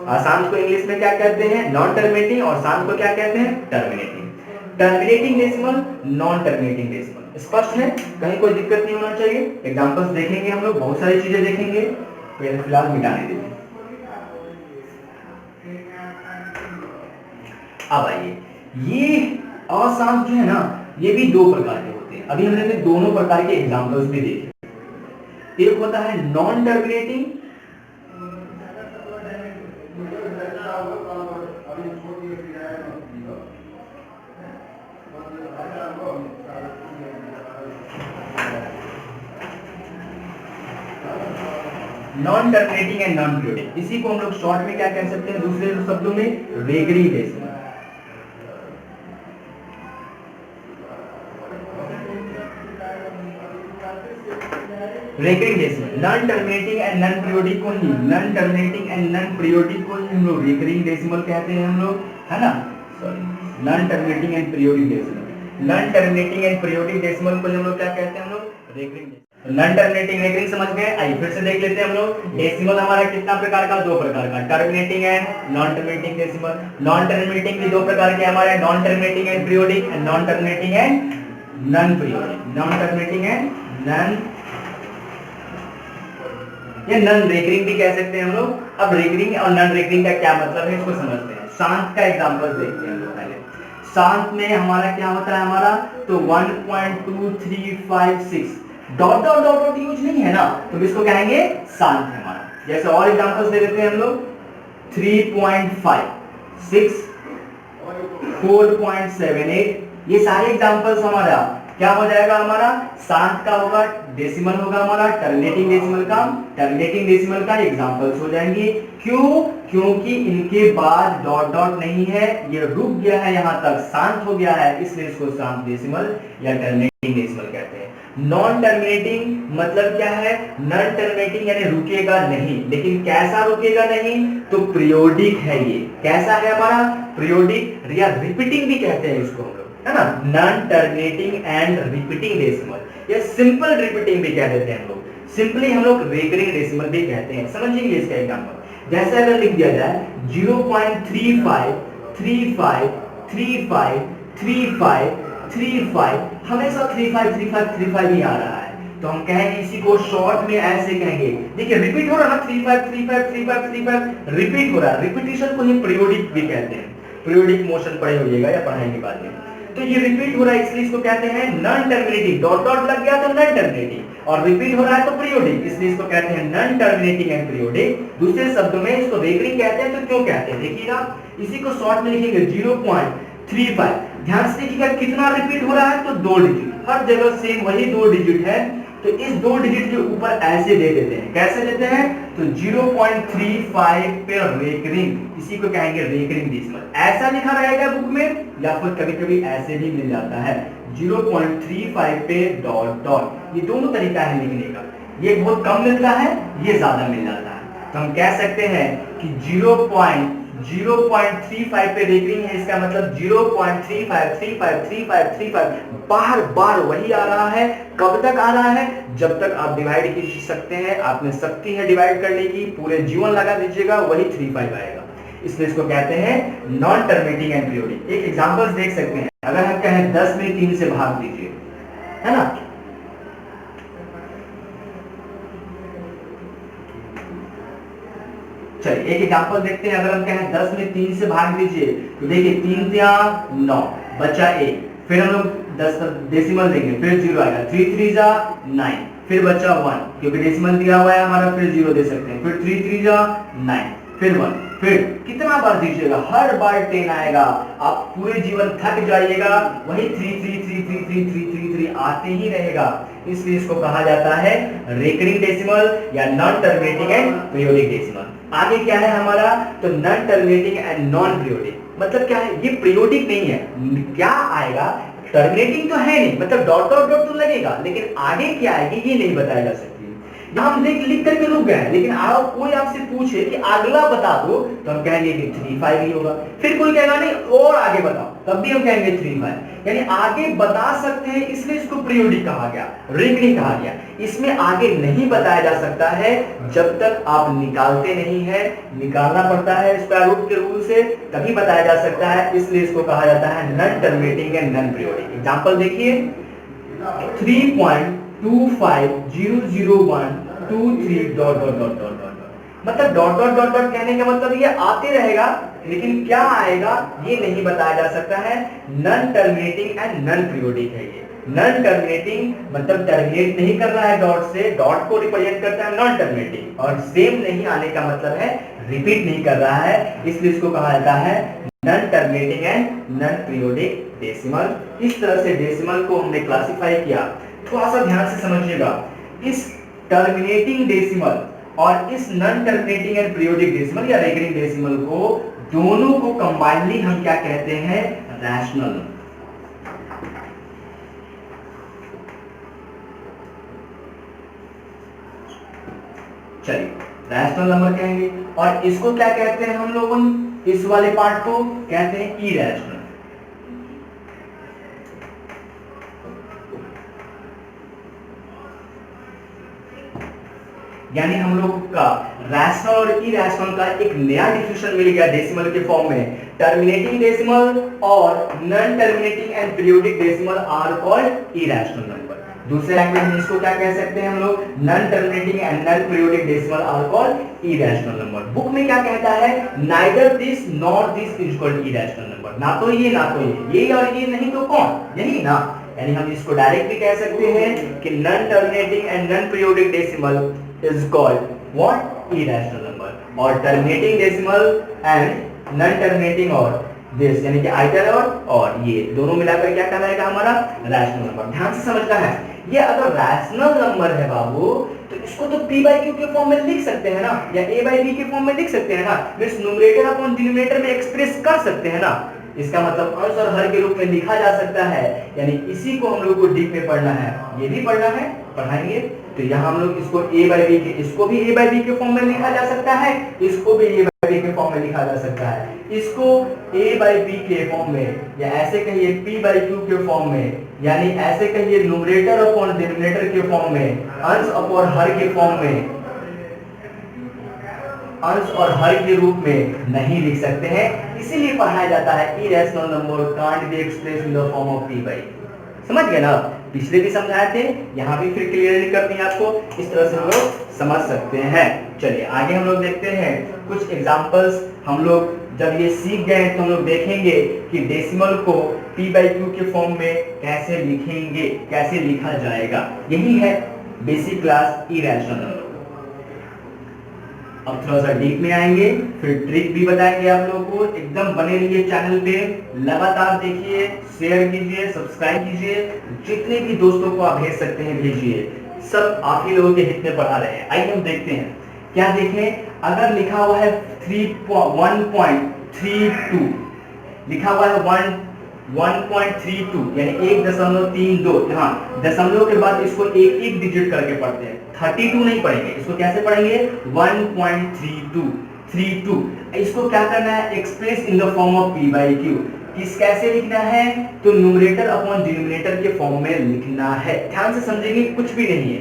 अशांत को इंग्लिश में क्या कहते हैं? नॉन टर्मिनेटिंग, और शांत को क्या कहते हैं? Terminating. Terminating decimal, non terminating decimal. स्पष्ट है? कहीं कोई दिक्कत नहीं होना चाहिए। एग्जांपल्स देखेंगे हम लोग, बहुत सारी चीजें देखेंगे, पहले फिलहाल मिटाने दीजिए। अब आइए, ये अशांत जो है ना, ये भी दो प्रकार के होते हैं। अभी हमने दोनों प्रकार के एग्जांपल्स भी देखे। एक होता है non terminating, non terminating and non periodic. इसी को हम लोग शॉर्ट में क्या कह सकते हैं, दूसरे शब्दों में recurring decimal. Recurring decimal, non terminating and non periodic को ही, non terminating and non periodic को ही हम लोग रेकरिंग डेसिमल कहते हैं हम लोग, है ना। Sorry, non terminating and periodic decimal, non terminating and periodic decimal को हम लोग क्या कहते हैं हम लोग? Recurring decimal. Non terminating recurring समझ गए? आइए फिर से देख लेते हैं हम लोग। डेसिमल हमारा कितना प्रकार का? दो प्रकार का, terminating and non terminating decimal. Non terminating भी दो प्रकार के हमारे, non terminating and periodic, and non terminating and non periodic, non terminating and non, ये नॉन रेकरिंग भी कह सकते हैं हम लोग। अब रेकरिंग और नॉन रेकरिंग का क्या मतलब है इसको समझते हैं। शांत का एग्जांपल देखते हैं हम लोग पहले। शांत में हमारा क्या होता है हमारा, तो 1.2356 dot dot dot dot use नहीं है ना, तो इसको कहेंगे शांत है हमारा। जैसे और एग्जांपल्स दे देते हैं हम लोग, 3.5, 6, 4.78, ये सारे एग्जांपल्स हमारा क्या हो जाएगा हमारा, शांत का होगा डेसिमल होगा हमारा, टर्मिनेटिंग डेसिमल का एग्जांपल्स हो जाएंगे। क्यों? क्योंकि इनके बाद डॉट डॉट नहीं है, ये रुक गया है यहां तक, शांत हो गया है, इसलिए इसको शांत डेसिमल या टर्मिनेटिंग डेसिमल कहते हैं। नॉन टर्मिनेटिंग मतलब क्या है, नॉन टर्मिनेटिंग यानी रुकेगा नहीं, लेकिन कैसा रुकेगा नहीं, तो पीरियोडिक है ये। कैसा है हमारा, पीरियोडिक या रिपीटिंग भी कहते हैं इसको हम लोग, है ना, non terminating and repeating decimal या सिंपल रिपीटिंग भी कह देते हैं हम लोग, सिंपली हम लोग रेकरिंग डेसिमल भी कहते हैं। समझिए इसका एग्जांपल, जैसे अगर लिख दिया जाए 0.3535353535 हमेशा 353535 ही आ रहा है, तो हम कहेंगे इसी को शॉर्ट में ऐसे कहेंगे, देखिए रिपीट हो रहा है ना, 35353535 रिपीट हो रहा है, रिपीटिशन को ही पीरियोडिक भी कहते हैं, पीरियोडिक मोशन पढ़े होइएगा या पढ़ाएंगे बाद में। तो ये रिपीट हो रहा है इसलिए इसको कहते हैं नॉन टर्मिनेटिंग, डॉट डॉट लग गया तो नॉन टर्मिनेटिंग, और रिपीट हो रहा है तो पीरियोडिक, इसलिए इसको कहते हैं नॉन टर्मिनेटिंग एंड पीरियोडिक। दूसरे शब्दों में इसको रेकरिंग कहते हैं। तो क्यों कहते हैं, देखिएगा इसी को शॉर्ट में लिखेंगे 0.35, ध्यान से देखिएगा कितना रिपीट हो रहा है, तो 2 डिजिट, हर जगह सेम वही 2 डिजिट है, तो इस 2 डिजिट के ऊपर ऐसे दे देते हैं, कैसे देते हैं, तो 0.35 पे रेकरिंग, इसी को कहेंगे रेकरिंग डेसिमल। ऐसा लिखा रहेगा बुक में, या फिर कभी कभी ऐसे भी मिल जाता है 0.35 पे डॉट डॉट, ये दोनों तरीका है लिखने का, ये बहुत कम मिलता है, ये ज्यादा मिल जाता है। तो हम कह सकते हैं कि 0.35 पे रेकरिंग है, इसका मतलब 0.353535 बार बार वही आ रहा है। कब तक आ रहा है, जब तक आप डिवाइड कर सकते हैं, आप में शक्ति है डिवाइड करने की, पूरे जीवन लगा दीजिएगा वही 35 आएगा, इसलिए इसको कहते हैं नॉन टर्मिनेटिंग एंड पीरियोडिक। एक एग्जांपल्स देख सकते हैं, अगर हम कहें 10 में 3 से भाग दीजिए, है ना, चलिए एक एग्जांपल देखते हैं। अगर हम कहें 10 में 3 से भाग दीजिए, तो देखिए 3 × 9 बचा 1, फिर हम लोग 10 डेसिमल देंगे, फिर 0 आएगा, 3 3 जा 9, फिर बचा 1, क्योंकि डेसिमल दिया हुआ है हमारा, फिर 0 दे सकते हैं, फिर 3 3 जा 9, फिर 1, फिर कितना बार दीजिएगा, हर बार 10 आएगा, आप पूरे जीवन थक जाइएगा, वही 3 3 3 3 3 3 3 3 आते ही रहेगा, इसलिए इसको कहा जाता है रेकरिंग डेसिमल या non terminating and periodic decimal. आगे क्या है हमारा, तो non terminating and non periodic, मतलब क्या है, ये पीरियोडिक नहीं है, क्या आएगा, टर्मिनेटिंग तो है नहीं, मतलब डॉट डॉट डॉट तो लगेगा, लेकिन आगे क्या आएगी ये नहीं बताया जा सकती। यहाँ हम देख लिख करके रुक गए, लेकिन आप कोई आपसे पूछे कि अगला बता दो, तो हम कहेंगे कि 35 ही होगा, फिर कोई कहेगा नहीं और आगे बताओ, तब भी हम कहेंगे 35, यानी आगे बता सकते हैं, इसलिए इसको पीरियोडिक कहा गया, रेकरिंग कहा गया। इसमें आगे नहीं बताया जा सकता है जब तक आप निकालते नहीं है, निकालना पड़ता है स्क्वायर रूट के रूल से, तभी बताया जा सकता है, इसलिए इसको कहा जाता है non terminating and non periodic. Example देखिए 3.2500123 dot dot dot dot dot, मतलब डॉट डॉट डॉट डॉट कहने का मतलब ये आते रहेगा, लेकिन क्या आएगा ये नहीं बताया जा सकता है। Non terminating and non periodic है ये। नॉन टर्मिनेटिंग मतलब टर्मिनेट नहीं कर रहा है डॉट से, डॉट को रिप्रेजेंट करता है नॉन टर्मिनेटिंग, और सेम नहीं आने का मतलब है रिपीट नहीं कर रहा है, इसलिए इसको कहा जाता है non terminating and non periodic decimal. इस तरह से डेसिमल को हमने क्लासिफाई किया। थोड़ा सा ध्यान से समझिएगा, इस टर्मिनेटिंग डेसिमल और इस non terminating and periodic decimal या रेकरिंग डेसिमल को, दोनों को कंबाइनली हम क्या कहते हैं, रैशनल। चलिए रैशनल नंबर कहेंगे, और इसको क्या कहते हैं हम लोगों, इस वाले पार्ट को कहते हैं इरैशनल। यानी हम लोग का रैशनल और इरैशनल का एक नया डिफिनेशन मिल गया डेसिमल के फॉर्म में। टर्मिनेटिंग डेसिमल और non terminating and periodic decimal are called irrational number. दूसरे लैंग्वेज में इसको क्या कह सकते हैं हम लोग, non terminating and non periodic decimal are called irrational number. Book में क्या कहता है, neither this nor this is called irrational number, ना तो ये ना तो ये और ये नहीं तो कौन, यही ना। यानी हम इसको डायरेक्ट भी कह सकते हैं कि non terminating and non periodic decimal is called what, irrational number, और terminating decimal and non terminating और दिस, यानी कि आइदर और ये दोनों मिलाकर क्या कहलाएगा हमारा रैशनल नंबर। ध्यान से समझना है, ये अगर रैशनल नंबर है बाबू तो इसको तो p बाई क्यू के फॉर्म में लिख सकते हैं ना, या a बाई b के फॉर्म में लिख सकते हैं ना, मींस न्यूमरेटर अपॉन डिनोमिनेटर में एक्सप्रेस कर सकते हैं ना। इसका मतलब अंश और हर के रूप में लिखा जा सकता है, यानी इसी को हम लोग को डीप में पढ़ना है, ये भी पढ़ना है, पढ़ाएंगे। तो यहाँ हम लोग इसको a बाई b के, इसको भी a बाई b के फॉर्म में लिखा जा सकता है, इसको भी a बाई b के फॉर्म में लिखा जा सकता है, इसको a बाई b के फॉर्म में, या ऐसे कहिए p बाई q के फॉर्म में, यानी ऐसे कहिए न्यूमरेटर अपॉन डिनोमिनेटर के फॉर्म में, अंश अपॉन हर के फॉर्म में, अंश और हर के रूप में नहीं लिख सकते हैं। इसीलिए पढ़ाया जाता है irrational number can't be expressed in the form of p by. समझ गए ना, पिछले भी समझाए थे, यहाँ भी फिर क्लियरली करते हैं आपको, इस तरह से हम लोग समझ सकते हैं। चलिए आगे हम लोग देखते हैं कुछ एग्जांपल्स। हम लोग जब ये सीख गए तो हम लोग देखेंगे कि डेसिमल को p बाई क्यू के फॉर्म में कैसे लिखेंगे, कैसे लिखा जाएगा। यही है बेसिक क्लास इरेशनल नंबर। अब थोड़ा सा डीप में आएंगे, फिर ट्रिक भी बताएंगे आप लोगों को। एकदम बने रहिए चैनल पे, लगातार देखिए, शेयर कीजिए, सब्सक्राइब कीजिए, जितने भी दोस्तों को आप भेज सकते हैं भेजिए, सब आप ही लोगों के हित में पढ़ा रहे हैं। आइए हम देखते हैं क्या देखें। अगर लिखा हुआ है 1.32, लिखा हुआ है 1.32 यानी 1.32, हाँ दशमलव के बाद इसको एक एक डिजिट करके पढ़ते हैं, 32 नहीं पढ़ेंगे, इसको कैसे पढ़ेंगे 1.32। इसको क्या करना है, express in the form of p by Q. किस कैसे लिखना है, तो न्यूमरेटर अपॉन डिनोमिनेटर के फॉर्म में लिखना है। ध्यान से समझेंगे, कुछ भी नहीं है।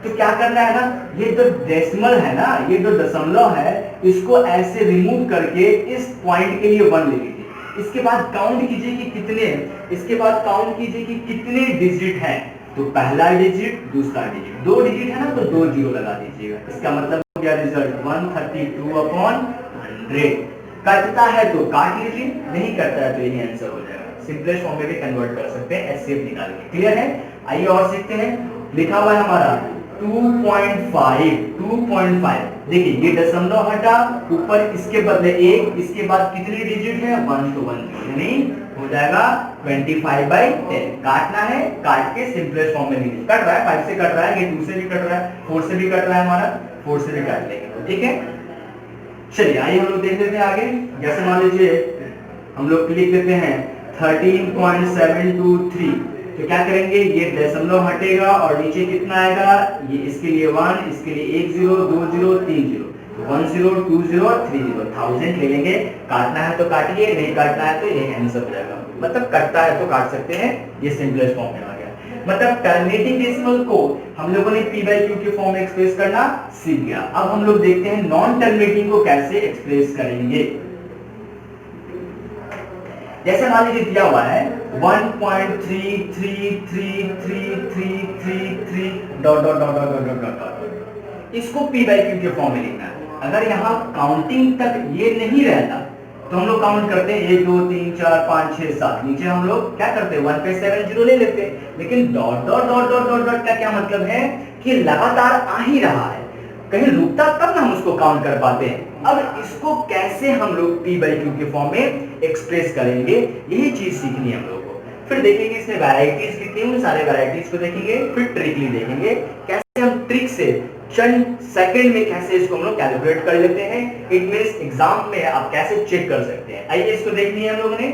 तो क्या करना है ना, ये जो डेसिमल है ना, ये जो दशमलव है, इसको ऐसे रिमूव करके इस पॉइंट के लिए 1 ले लीजिए। इसके बाद काउंट कीजिए कि कितने, इसके बाद काउंट कीजिए कि कितने डिजिट हैं। तो पहला डिजिट, दूसरा डिजिट, 2 डिजिट है ना, तो 2 जीरो लगा दीजिएगा। इसका मतलब हो गया रिजल्ट 132/100। कटता है तो काट लीजिए, नहीं कटता है तो यही आंसर हो जाएगा। सिंपलेस्ट फॉर्म में भी कन्वर्ट कर सकते हैं एचसीएफ निकाल के। क्लियर है, आइए और सीखते हैं। लिखा हुआ है हमारा 2.5। देखिए ये दशमलव हटा, ऊपर इसके बदले 1, इसके बाद कितने डिजिट है 1 तो 1 यानी हो जाएगा 25/10। काटना है, काट के सिंपलेस्ट फॉर्म में लिखिए। कट रहा है 5 से कट रहा है, ये 2 से भी कट रहा है, 4 से भी कट रहा है, हमारा 4 से भी काट लेंगे। ठीक है, चलिए आइए हम लोग देख लेते हैं आगे। जैसे मान लीजिए हम लोग लिख देते हैं 13.723, तो क्या करेंगे, ये दशमलव हटेगा और नीचे कितना आएगा, ये इसके लिए 1, इसके लिए 1 0 2 0 3 0, 1 0 2 0 3 0, 1000 ले लेंगे। काटना है तो काटिए, नहीं काटना है तो ये आंसर हो जाएगा। मतलब कटता है तो काट सकते हैं, ये सिंपलेस्ट फॉर्म में आ गया। मतलब टर्मिनेटिंग डेसिमल को हम लोगों ने p बाई क्यू के फॉर्म में एक्सप्रेस करना सीख गया। अब हम लोग देखते हैं नॉन टर्मिनेटिंग को कैसे एक्सप्रेस करेंगे। जैसे मान लीजिए दिया हुआ है 1.333333 dot dot dot dot dot dot, इसको p बाई क्यू के फॉर्म में लिखना है। अगर यहाँ काउंटिंग तक ये नहीं रहता तो हम लोग काउंट करते हैं 1 2 3 4 5 6 7, नीचे हम लोग क्या करते हैं 1 पे 7 0 ले लेते हैं। लेकिन dot dot dot dot dot dot का क्या मतलब है कि लगातार आ ही रहा है, कहीं रुकता तब ना हम उसको काउंट कर पाते हैं। अब इसको कैसे हम लोग p बाई क्यू के फॉर्म में एक्सप्रेस करेंगे, यही चीज सीखनी है हम लोग को। फिर देखेंगे इसमें वैरायटीज कितनी हैं, सारे वैरायटीज को देखेंगे, फिर ट्रिकली देखेंगे कैसे हम ट्रिक से चंद सेकंड में कैसे इसको हम लोग कैलकुलेट कर लेते हैं। इट मींस एग्जाम में आप कैसे चेक कर सकते हैं। आइए इसको देखनी है हम लोगों ने,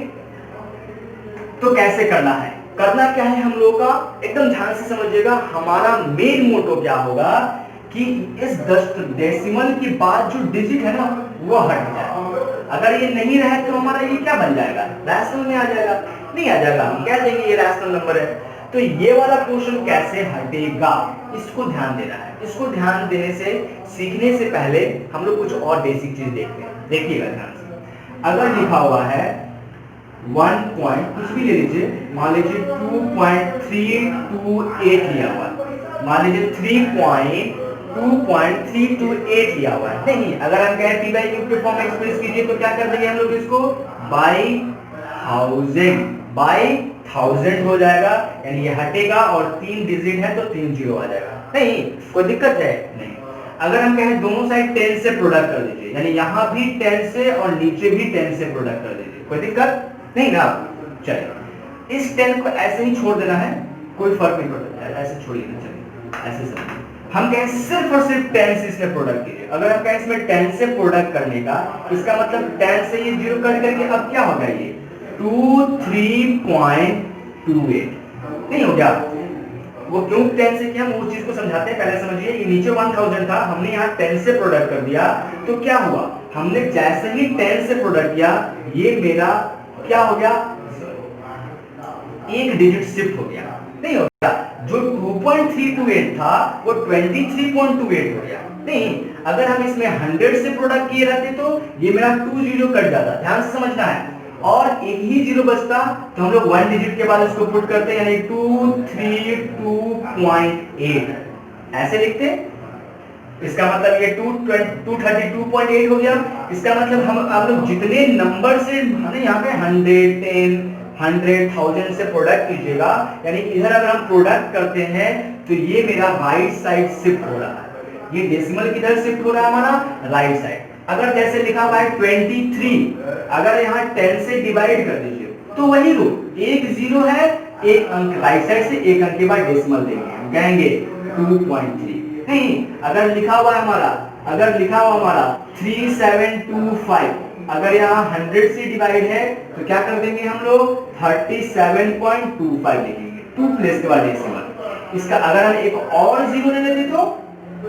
तो कैसे करना है, करना क्या है हम लोगों का, एकदम ध्यान से समझिएगा। हमारा मेन मोटो क्या होगा कि इस डेसिमल के बाद जो डिजिट है ना वो हट जाए। अगर ये नहीं रहे तो हमारा ये क्या बन जाएगा, रैशनल में आ जाएगा, नहीं आ जाएगा, हम कह देंगे ये रैशनल नंबर है। तो ये वाला पोर्शन कैसे हटेगा, इसको ध्यान देना है। इसको ध्यान देने से, सीखने से पहले हम लोग कुछ और बेसिक चीज देखते हैं। देखिएगा ध्यान से, अगर लिखा हुआ है 1 पॉइंट कुछ भी ले लीजिए, मान लीजिए 2.328 लिया हुआ है, मान लीजिए 3.2.328 लिया हुआ है। नहीं, अगर हम कहें p बाई क्यू के फॉर्म में एक्सप्रेस कीजिए तो क्या कर देंगे हम लोग इसको बाई 1000 हो जाएगा, यानी ये हटेगा और 3 डिजिट है तो 3 जीरो आ जाएगा। नहीं, कोई दिक्कत है नहीं। अगर हम कहें दोनों साइड 10 से प्रोडक्ट कर दीजिए, यानी यहाँ भी 10 से और नीचे भी 10 से प्रोडक्ट कर दीजिए, कोई दिक्कत नहीं ना। चलिए इस 10 को ऐसे ही छोड़ देना है, कोई फर्क नहीं पड़ता, ऐसे छोड़िए ना। चलिए ऐसे समझिए, हम कहें सिर्फ और सिर्फ 10 से इसमें प्रोडक्ट कीजिए। अगर हम कहें इसमें 10 से प्रोडक्ट करने का, इसका मतलब 10 से ये 0 कट करके अब क्या होगा, ये 23.28 नहीं हो गया। वो क्यों 10 से किया, हम उस चीज को समझाते हैं, पहले समझिए। ये नीचे 1000 था, हमने यहाँ 10 से प्रोडक्ट कर दिया, तो क्या हुआ, हमने जैसे ही 10 से प्रोडक्ट किया, ये मेरा क्या हो गया, एक डिजिट शिफ्ट हो गया, नहीं हो गया। जो 2.328 था वो 23.28 हो गया। नहीं, अगर हम इसमें 100 से प्रोडक्ट किए रहते तो ये मेरा 20 कट जाता, ध्यान से समझना है, और एक ही 0 बचता, तो हम लोग 1 डिजिट के बाद इसको पुट करते हैं, यानी 232.8 ऐसे लिखते। इसका मतलब ये 232.8 हो गया। इसका मतलब हम आप लोग जितने नंबर से यहाँ पे 110 100,000 से प्रोडक्ट कीजिएगा, यानी इधर अगर हम प्रोडक्ट करते हैं तो ये मेरा राइट साइड शिफ्ट हो रहा है, ये डेसिमल किधर शिफ्ट हो रहा है, हमारा राइट साइड। अगर जैसे लिखा हुआ है 23, अगर यहाँ 10 से डिवाइड कर दीजिए तो वही रूल, एक 0 है, एक अंक राइट साइड से, एक अंक के बाद डेसिमल देंगे, हम कहेंगे 2.3। नहीं, अगर लिखा हुआ है हमारा, 3725, अगर यहाँ 100 से डिवाइड है तो क्या कर देंगे हम लोग, 37.25 लिखेंगे, 2 प्लेस के बाद डेसिमल। इसका अगर हम एक और 0 ले लेते तो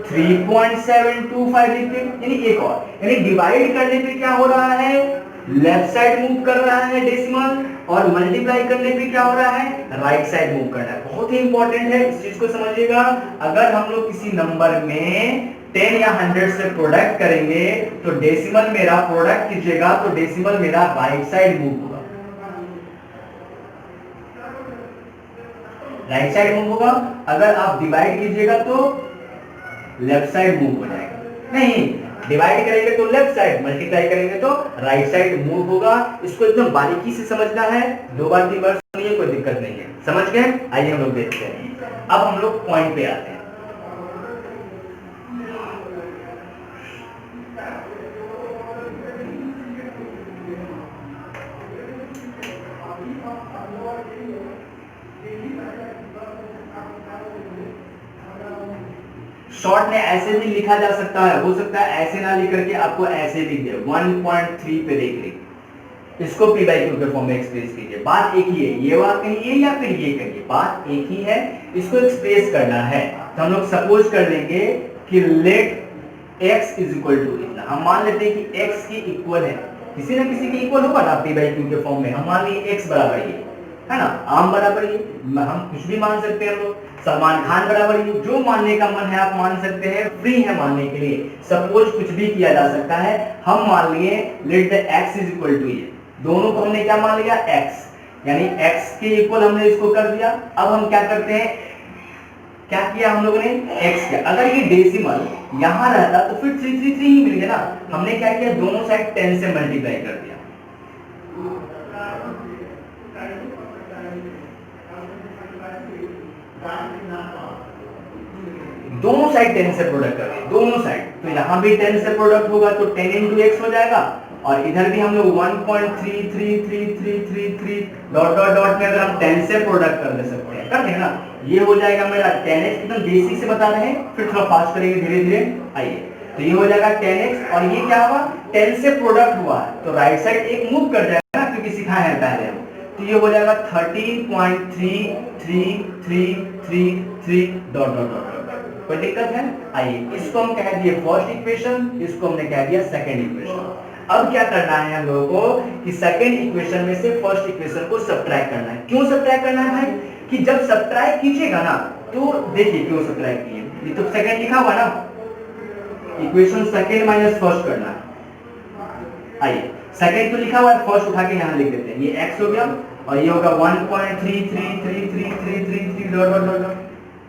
3.725 लिखते, यानी एक और, यानी डिवाइड करने पे क्या हो रहा है, लेफ्ट साइड मूव कर रहा है डेसिमल, और मल्टीप्लाई करने पे क्या हो रहा है, राइट साइड मूव कर रहा है। बहुत ही इंपॉर्टेंट है, इस चीज को समझिएगा। अगर हम लोग किसी नंबर में 10 या 100 से प्रोडक्ट करेंगे तो डेसिमल मेरा प्रोडक्ट कीजिएगा तो डेसिमल मेरा राइट साइड मूव होगा, राइट साइड मूव होगा। अगर आप डिवाइड कीजिएगा तो लेफ्ट साइड मूव हो जाएगा। नहीं, डिवाइड करेंगे तो लेफ्ट साइड, मल्टीप्लाई करेंगे तो राइट साइड मूव होगा। इसको एकदम बारीकी से समझना है, 2 बार 3 बार सुनिए, कोई दिक्कत नहीं है, समझ गए। आइए हम लोग देखते हैं, अब हम लोग पॉइंट पे आते हैं। शॉर्ट में ऐसे भी लिखा जा सकता है, हो सकता है ऐसे ना लिख करके आपको ऐसे लिख दे, 1.3 पे लिख, इसको p बाई क्यू के फॉर्म में एक्सप्रेस कीजिए। बात एक ही है, ये बात कहिए या फिर ये कहिए, बात एक ही है, इसको एक्सप्रेस करना है। तो हम लोग सपोज कर लेंगे कि let x is equal to इतना, हम मान लेते हैं कि x की इक्वल है, किसी ना किसी के इक्वल होगा ना p बाई क्यू के फॉर्म में। हम मान लिए x बराबर ये है ना, आम बराबर ये, हम कुछ भी मान सकते हैं, हम लोग सलमान खान बराबर ये, जो मानने का मन है आप मान सकते हैं, फ्री है मानने के लिए, सपोज कुछ भी किया जा सकता है। हम मान लिए let the x is equal to ये, दोनों को हमने क्या मान लिया, x, यानी x के इक्वल हमने इसको कर दिया। अब हम क्या करते हैं, क्या किया हम लोगों ने, x किया। अगर ये डेसिमल यहां रहता तो फिर 333 ही मिल गया ना, हमने क्या किया, दोनों साइड 10 से मल्टीप्लाई कर दिया। दोनों साइड 10 से प्रोडक्ट कर दिए, दोनों साइड, तो यहां भी 10 से प्रोडक्ट होगा तो 10 into x हो जाएगा, और इधर भी हम लोग 1.333333 डॉट डॉट डॉट में अगर हम 10 से प्रोडक्ट कर दे सकते हैं, कर देना, ये हो जाएगा मेरा 10x, एकदम बेसिक से बता रहे हैं, फिर थोड़ा फास्ट करेंगे धीरे धीरे। आइए, तो ये हो जाएगा 10x, और ये क्या हुआ, 10 से प्रोडक्ट हुआ तो राइट साइड एक मूव कर जाएगा ना, क्योंकि सिखाया है पहले हम, तो ये हो जाएगा 13.3333 डॉट डॉट डॉट। कोई दिक्कत है? आइए, इसको हम कह दिए फर्स्ट इक्वेशन, इसको हमने कह दिया सेकंड इक्वेशन। अब क्या करना है हम लोगों को कि सेकंड इक्वेशन में से फर्स्ट इक्वेशन को सब्ट्रैक्ट करना है। क्यों सब्ट्रैक्ट करना है भाई, कि जब सब्ट्रैक्ट कीजिएगा ना तो देखिए क्यों सब्ट्रैक्ट किए, ये तो सेकंड लिखा हुआ ना, इक्वेशन सेकंड माइनस फर्स्ट करना है। आइए, सेकंड तो लिखा हुआ है, फर्स्ट उठा के यहाँ लिख देते हैं, ये x हो गया, और ये होगा 1.333333 डॉट डॉट डॉट,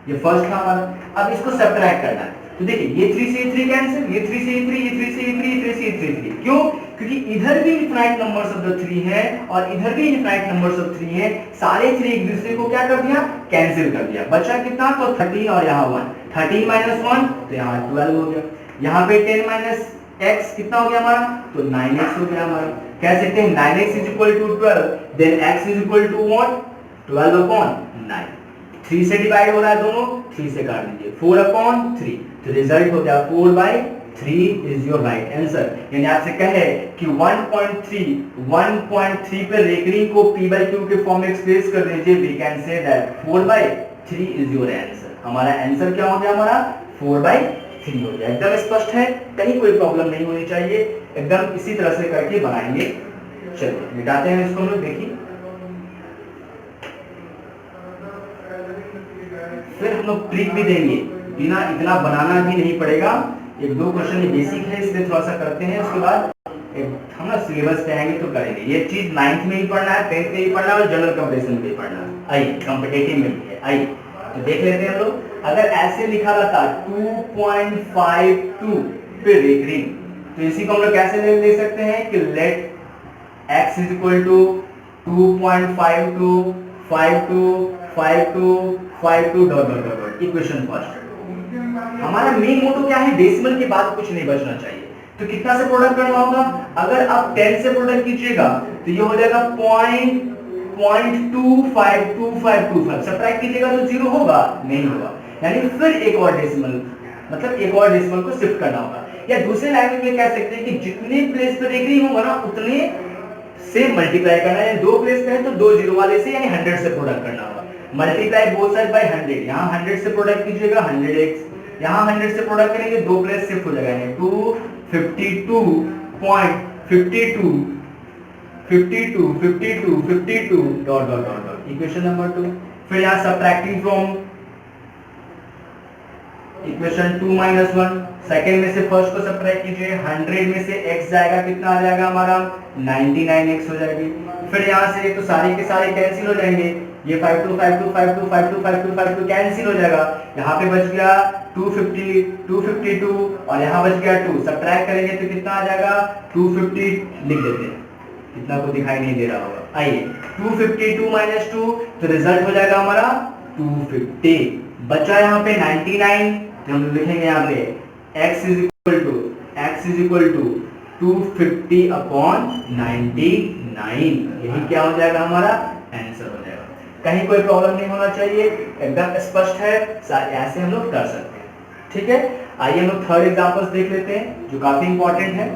ये फर्स्ट था हमारा। अब इसको सब्ट्रैक्ट करना है, तो देखिए ये 3 से 3 कैंसिल, ये 3 से 3, ये 3 से 3, ये 3 से 3, क्यों, क्योंकि इधर भी इनफाइनाइट नंबर्स ऑफ द 3 है और इधर भी इनफाइनाइट नंबर्स ऑफ 3 है, सारे 3 एक दूसरे को क्या कर दिया, कैंसिल कर दिया। बचा कितना, तो 13 और यहाँ 1, 13 माइनस 1 तो यहाँ 12 हो गया, यहाँ पे 10 माइनस x कितना हो गया हमारा, तो 9x हो गया हमारा। कह सकते हैं 9x is equal to 12, then x is equal to what 12 upon 9। 3 से डिवाइड हो रहा है दोनों, 3 से काट दीजिए 4 अपॉन 3, तो रिजल्ट हो गया 4/3 इज योर राइट आंसर। यानी आपसे कहे कि 1.3 पे रेकरिंग को p/q के फॉर्म में एक्सप्रेस कर दीजिए, we can say that 4/3 is your answer. हमारा आंसर क्या हो गया, हमारा 4/3 हो गया। एकदम स्पष्ट है, कहीं कोई प्रॉब्लम नहीं होनी चाहिए, एकदम इसी तरह से करके बनाएंगे। चलिए मिटाते हैं इसको हम लोग, देखिए फिर हम लोग ट्रिक भी देंगे, बिना इतना बनाना भी नहीं पड़ेगा। एक दो क्वेश्चन ये बेसिक है इसलिए थोड़ा सा करते हैं, उसके बाद हम ना सिलेबस पे आएंगे तो करेंगे। ये चीज 9th में ही पढ़ना है, 10th में ही पढ़ना है और जनरल कंपटीशन में भी पढ़ना है। आइए कॉम्पिटिटिव में भी है, आइए तो देख लेते हैं हम लोग। अगर ऐसे लिखा रहता 2.52 पे रेकरिंग, तो इसी को हम लोग कैसे ले सकते हैं कि let x is equal to 2.52 52 52 52 dot dot dot equation first. हमारा मेन मोटो क्या है, डेसिमल के बाद कुछ नहीं बचना चाहिए। तो कितना से प्रोडक्ट करना होगा, अगर आप 10 से प्रोडक्ट कीजिएगा तो ये हो जाएगा 0.25225, सब्ट्रैक्ट कीजिएगा तो 0 होगा, नहीं होगा। यानी फिर एक और डेसिमल, मतलब एक और डेसिमल को शिफ्ट करना होगा। या दूसरे लैंग्वेज में कह सकते हैं कि जितने प्लेस पे रेकरिंग होगा ना उतने से मल्टीप्लाई करना है। 2 प्लेस पे है तो 2 जीरो वाले से यानी 100 से प्रोडक्ट करना होगा। मल्टीप्लाई बोथ साइड बाय 100, यहाँ 100 से प्रोडक्ट कीजिएगा 100x, यहाँ 100 से प्रोडक्ट करेंगे 2 प्लेस शिफ्ट हो जाएगा, 252.52 52 52 52 dot dot dot dot equation number 2। फिर यहाँ subtracting from equation 2 minus 1, second में से फर्स्ट को सब्ट्रैक्ट कीजिए, 100 में से x जाएगा, कितना आ जाएगा हमारा 99x हो जाएगी। फिर यहाँ से तो सारे के सारे कैंसिल हो जाएंगे, ये 52 52 52 52 52 52 कैंसिल हो जाएगा। यहाँ पे बच गया 250 252 और यहाँ बच गया 2, सब्ट्रैक्ट करेंगे तो कितना आ जाएगा 250 लिख देते हैं, कितना को दिखाई नहीं दे रहा होगा। आइए 252 माइनस 2 तो रिजल्ट हो जाएगा हमारा 250। बचा यहाँ पे 99, तो हम लिखेंगे यहाँ पे x is equal to 250 upon 99, यही क्या हो जाएगा हमारा आंसर हो जाएगा। कहीं कोई प्रॉब्लम नहीं होना चाहिए, एकदम स्पष्ट है, ऐसे हम लोग कर सकते हैं। ठीक है, आइए हम लोग थर्ड एग्जांपल्स देख लेते हैं जो काफी इंपॉर्टेंट है।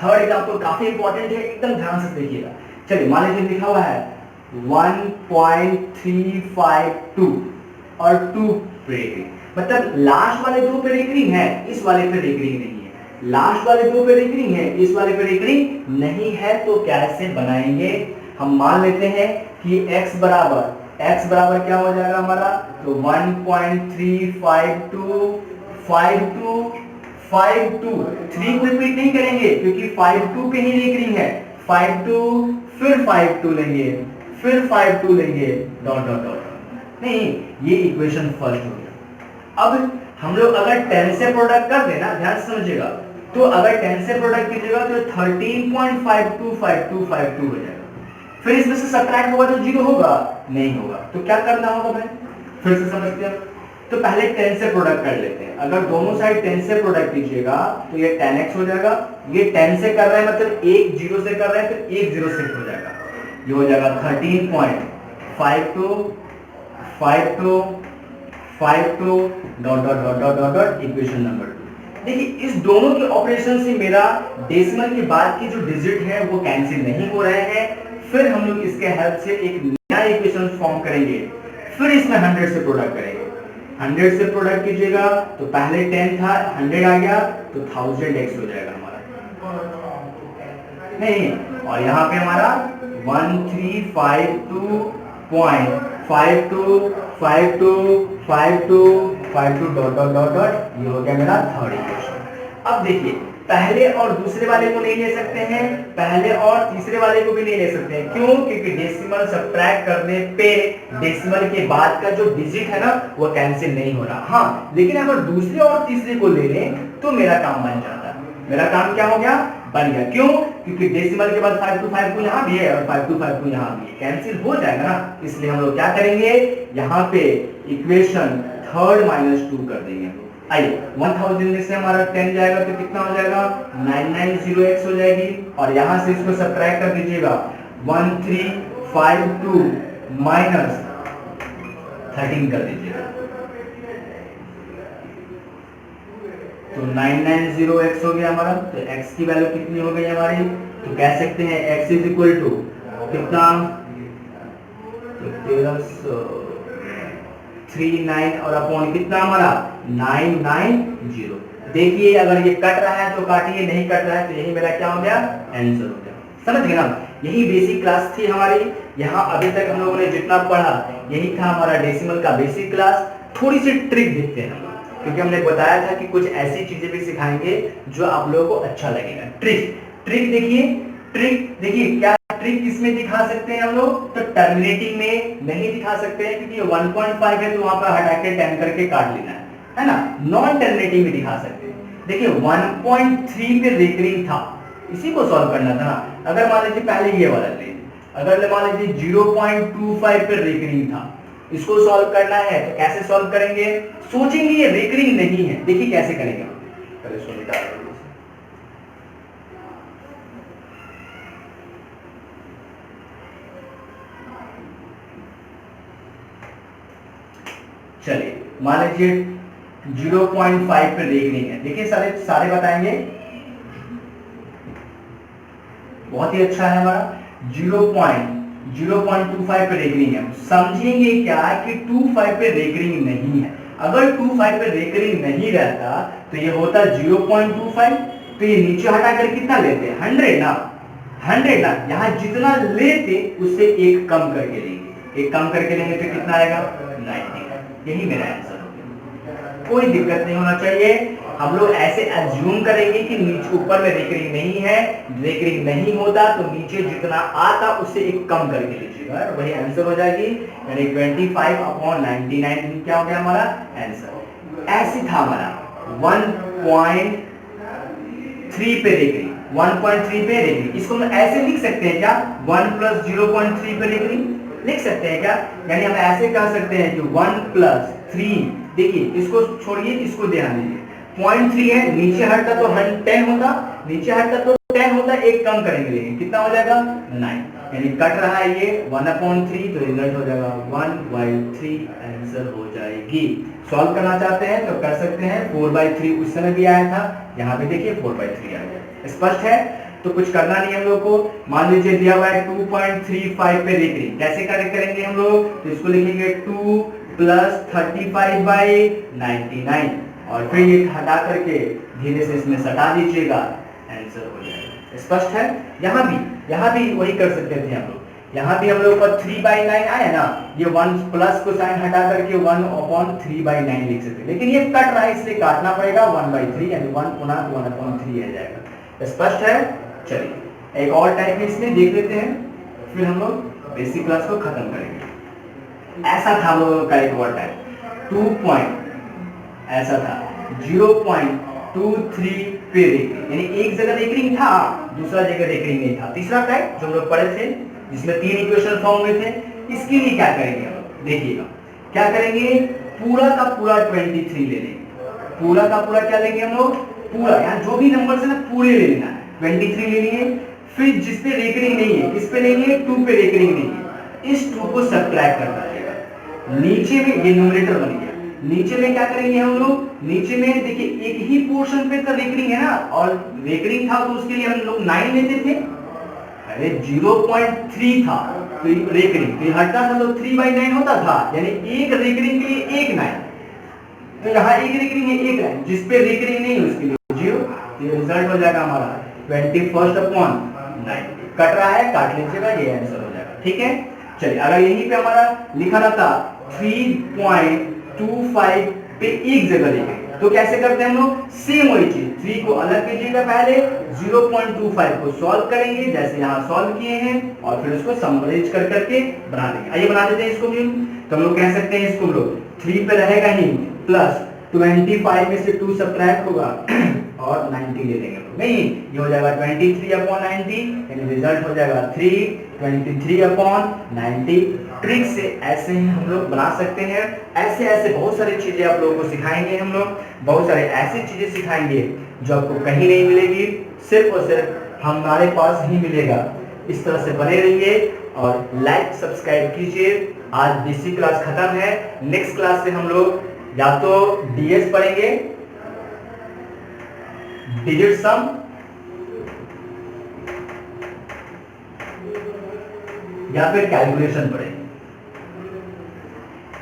थर्ड एग्जांपल काफी इंपॉर्टेंट है, एकदम ध्यान से देखिएगा। चलिए मान लीजिए लिखा हुआ है 1.352 और 2 पे रेकरिंग, मतलब लास्ट वाले 2 पे रेकरिंग है, इस वाले पे रेकरिंग नहीं है। लास्ट वाले 2 पे रेकरिंग है, इस वाले पे रेकरिंग नहीं है, तो कैसे बनाएंगे। हम मान लेते हैं कि x बराबर क्या हो जाएगा हमारा, तो 1.352 3 को रिपीट नहीं करेंगे क्योंकि 52 पे ही रेकरिंग है। 52 फिर 52 लेंगे, फिर 52 लेंगे, डॉट डॉट डॉट। नहीं, ये इक्वेशन फर्स्ट हो गया। अब हम लोग अगर 10 से प्रोडक्ट कर देना, ध्यान से समझिएगा, तो अगर 10 से प्रोडक्ट कीजिएगा तो 13.525252 हो जाएगा। फिर इसमें से सब्ट्रैक्ट होगा तो 0 होगा, नहीं होगा। तो क्या करना होगा भाई, फिर से समझते हैं। तो पहले 10 से प्रोडक्ट कर लेते हैं। अगर दोनों साइड 10 से प्रोडक्ट कीजिएगा तो ये 10x हो जाएगा। ये 10 से कर रहे हैं मतलब 1 0 से कर रहे हैं, फिर 1 0 शिफ्ट हो जाएगा, ये हो जाएगा 13.5252 dot dot dot dot dot dot equation number 2। देखिए इस दोनों के ऑपरेशन से मेरा डेसिमल के बाद के जो डिजिट है वो कैंसिल नहीं हो रहे हैं। फिर हम लोग इसके हेल्प से एक नया इक्वेशन फॉर्म करेंगे, फिर इसमें 100 से प्रोडक्ट करेंगे। 100 से प्रोडक्ट कीजिएगा तो पहले 10 था, 100 आ गया तो 1000x हो जाएगा हमारा, नहीं। और यहाँ पे हमारा 1352.525252 डॉट डॉट डॉट डॉट, ये हो गया मेरा थर्ड इक्वेशन। अब देखिए पहले और दूसरे वाले को नहीं ले सकते हैं, पहले और तीसरे वाले को भी नहीं ले सकते हैं। क्यों? क्योंकि डेसिमल सब्ट्रैक्ट करने पे डेसिमल के बाद का जो डिजिट है ना वो कैंसिल नहीं हो रहा। हाँ, लेकिन अगर दूसरे और तीसरे को ले लें तो मेरा काम बन जाता है। मेरा काम क्या हो गया, बन गया। क्यों? क्योंकि डेसिमल के बाद 5252 यहाँ भी है और 5252 यहाँ भी है, कैंसिल हो जाएगा ना। इसलिए हम लोग क्या करेंगे, यहाँ पे इक्वेशन थर्ड -2 कर देंगे। आइए 1000 में से हमारा 10 जाएगा तो कितना हो जाएगा 9908 हो जाएगी, और यहां से इसको सब्ट्रैक्ट कर दीजिएगा 1352 माइनस 13 कर दीजिएगा, तो 9908 हो गया हमारा। तो x की वैल्यू कितनी हो गई हमारी, तो कह सकते हैं x इज इक्वल टू कितना, तो 1339 और अपॉन कितना हमारा 990। देखिए अगर ये कट रहा है तो काटिए, नहीं कट रहा है तो यही मेरा क्या हो गया, आंसर हो गया। समझ गए ना, यही बेसिक क्लास थी हमारी। यहाँ अभी तक हम लोगों ने जितना पढ़ा यही था हमारा डेसिमल का बेसिक क्लास। थोड़ी सी ट्रिक देखते हैं, क्योंकि हमने बताया था कि कुछ ऐसी चीजें भी सिखाएंगे जो आप लोगों को अच्छा लगेगा। ट्रिक देखिए क्या ट्रिक किसमें दिखा सकते हैं हम लोग, तो टर्मिनेटिंग में नहीं दिखा सकते हैं, क्योंकि 1.5 है तो वहां पर हटा के 10 करके काट लेना है ना। नॉन टर्मिनेटिंग में दिखा सकते हैं। देखिए 1.3 पे रिकरिंग था, इसी को सॉल्व करना था ना। अगर मान लीजिए पहले ये वाला ले, अगर मान लीजिए 0.25 पे रिकरिंग था, इसको सॉल्व करना है तो कैसे सॉल्व करेंगे, सोचेंगे ये रिकरिंग नहीं है। देखिए कैसे करेंगे, पहले इसको निकाल दो। चलिए मान लीजिए 0.5 पे रिकरिंग है। देखिए सारे बताएंगे, बहुत ही अच्छा है हमारा। 0.25 पे रेकरिंग है, समझेंगे क्या कि 25 पे रेकरिंग नहीं है। अगर 25 पे रेकरिंग नहीं रहता तो ये होता 0.25, तो ये नीचे हटा कर कितना लेते हैं 100 ना, 100 ना, यहाँ जितना लेते उससे एक कम करके लेंगे, एक कम करके लेंगे तो कितना आएगा 90। यही मेरा आंसर हो गया, कोई दिक्कत नहीं होना चाहिए। हम लोग ऐसे अज्यूम करेंगे कि नीचे ऊपर में रेकरिंग नहीं है, रेकरिंग नहीं होता तो नीचे जितना आता उससे एक कम करके लीजिएगा, वही आंसर हो जाएगी। यानी 25/99 क्या हो गया हमारा आंसर। ऐसे था हमारा 1.3 पे रेकरिंग, 1.3 पे रेकरिंग। इसको हम ऐसे लिख सकते हैं क्या, 1 + 0.3 पे रेकरिंग लिख सकते हैं क्या। यानी हम ऐसे कह सकते हैं कि 1 + 3, देखिए इसको छोड़िए, इसको ध्यान दीजिए, 0.3 है, नीचे हटता तो 10 होता, नीचे हटता तो 10 होता, एक कम करेंगे लेकिन कितना हो जाएगा 9, यानी कट रहा है ये 1/3, तो रिजल्ट हो जाएगा 1/3 आंसर हो जाएगी। सॉल्व करना चाहते हैं तो कर सकते हैं, 4/3 उस समय भी आया था, यहाँ पे देखिए 4/3 आ गया। स्पष्ट है, तो कुछ करना नहीं हम लोग को। मान लीजिए दिया हुआ है 2.35 पे रेकरिंग, कैसे करेंगे हम लोग, तो इसको लिखेंगे 2 + 35/99 और फिर ये हटा करके धीरे से इसमें सटा दीजिएगा, आंसर हो जाएगा। स्पष्ट है। यहाँ भी वही कर सकते थे हम लोग, यहाँ भी हम लोग का 3/9 आया ना, ये 1 प्लस को साइन हटा करके 1/3/9 लिख सकते, लेकिन ये कट रहा है इसलिए काटना पड़ेगा 1/3, यानी 1 पुनः 1/3 आ जाएगा। स्पष्ट है। चलिए एक और टाइप में इसमें देख लेते हैं, फिर हम लोग बेसिक क्लास को खत्म करेंगे। ऐसा था हम लोगों का एक और टाइप 2. ऐसा था 0.23 पे रेकरिंग, यानी एक जगह रेकरिंग था, दूसरा जगह रेकरिंग नहीं था। तीसरा टाइप जो हम लोग पढ़े थे जिसमें 3 इक्वेशन फॉर्म हुए थे, इसके लिए क्या करेंगे हम लोग, देखिएगा क्या करेंगे, पूरा का पूरा 23 ले लेंगे, पूरा का पूरा क्या लेंगे हम लोग, पूरा, यहाँ जो भी नंबर है ना पूरे ले लेना है, 23 ले लिए। फिर जिस पे रेकरिंग नहीं है, किस पे लेंगे, 2 पे रेकरिंग नहीं है, इस 2 को सब्ट्रैक्ट कर दीजिएगा। नीचे में ये न्यूमरेटर बन गया, नीचे में क्या करेंगे हम लोग, नीचे में देखिए एक ही पोर्शन पे तो रेकरिंग है ना, और रेकरिंग था तो उसके लिए हम लोग 9 लेते थे। अरे 0.3 था तो रेकरिंग तो हटता था तो 3/9 होता था, यानी एक रेकरिंग के लिए एक 9, तो यहाँ एक रेकरिंग है एक 9, जिस पे रेकरिंग नहीं है उसके लिए 0, तो रिजल्ट हो जाएगा हमारा 21/9। कट रहा है, काट लीजिएगा, ये आंसर हो जाएगा। ठीक है। चलिए अगर यहीं पे हमारा लिखा रहता 3.25 पे एक जगह लिखे तो कैसे करते हैं हम लोग, सेम वही चीज, 3 को अलग कीजिएगा, पहले 0.25 को सॉल्व करेंगे जैसे यहाँ सॉल्व किए हैं, और फिर उसको समराइज कर करके बना देंगे। आइए बना देते हैं इसको भी। तो हम लोग कह सकते हैं इसको हम लोग 3 पे रहेगा ही प्लस 25 में से 2 सब्ट्रैक्ट होगा और 90 ले लेंगे तो नहीं, ये हो जाएगा 23/90, यानी रिजल्ट हो जाएगा 323/90। ट्रिक से ऐसे ही हम लोग बना सकते हैं। ऐसे ऐसे बहुत सारी चीजें आप लोगों को सिखाएंगे, हम लोग बहुत सारे ऐसी चीजें सिखाएंगे जो आपको कहीं नहीं मिलेगी, सिर्फ और सिर्फ हमारे पास ही मिलेगा। इस तरह से बने रहिए और लाइक सब्सक्राइब कीजिए। आज बेसिक क्लास खत्म है। नेक्स्ट क्लास से हम लोग या तो डीएस पढ़ेंगे, डिजिट सम, या फिर कैलकुलेशन पढ़ेंगे।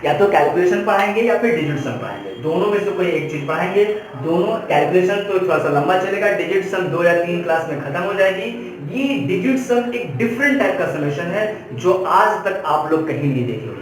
या तो कैलकुलेशन पढ़ाएंगे या फिर डिजिट सम पढ़ाएंगे, दोनों में से कोई एक चीज पढ़ाएंगे। दोनों कैलकुलेशन तो थोड़ा सा लंबा चलेगा, डिजिट सम 2 या 3 क्लास में खत्म हो जाएगी। ये डिजिट सम एक डिफरेंट टाइप का सॉल्यूशन है जो आज तक आप लोग कहीं नहीं देखे होंगे।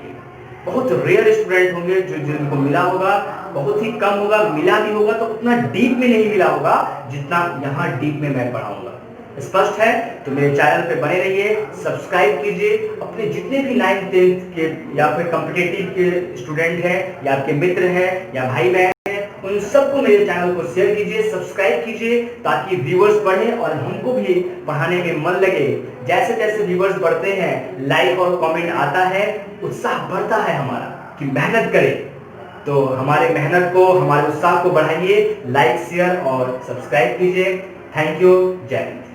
बहुत रेयर स्टूडेंट होंगे जो जिनको मिला होगा, बहुत ही कम होगा। मिला भी होगा तो उतना डीप में नहीं मिला होगा जितना यहाँ डीप में मैं पढ़ाऊंगा। स्पष्ट है? तो मेरे चैनल पे बने रहिए, सब्सक्राइब कीजिए। अपने जितने भी 9th 10th के या फिर कॉम्पिटिटिव के स्टूडेंट हैं या आपके मित्र हैं या भाई बहन हैं, उन सबको मेरे चैनल को शेयर कीजिए, सब्सक्राइब कीजिए, ताकि व्यूअर्स बढ़े और हमको भी पढ़ाने में मन लगे। जैसे जैसे व्यूअर्स बढ़ते हैं, लाइक और कमेंट आता है, उत्साह बढ़ता है हमारा कि मेहनत करें। तो हमारे मेहनत को, हमारे उत्साह को बढ़ाइए। लाइक शेयर और सब्सक्राइब कीजिए। Thank you. जय हिंद।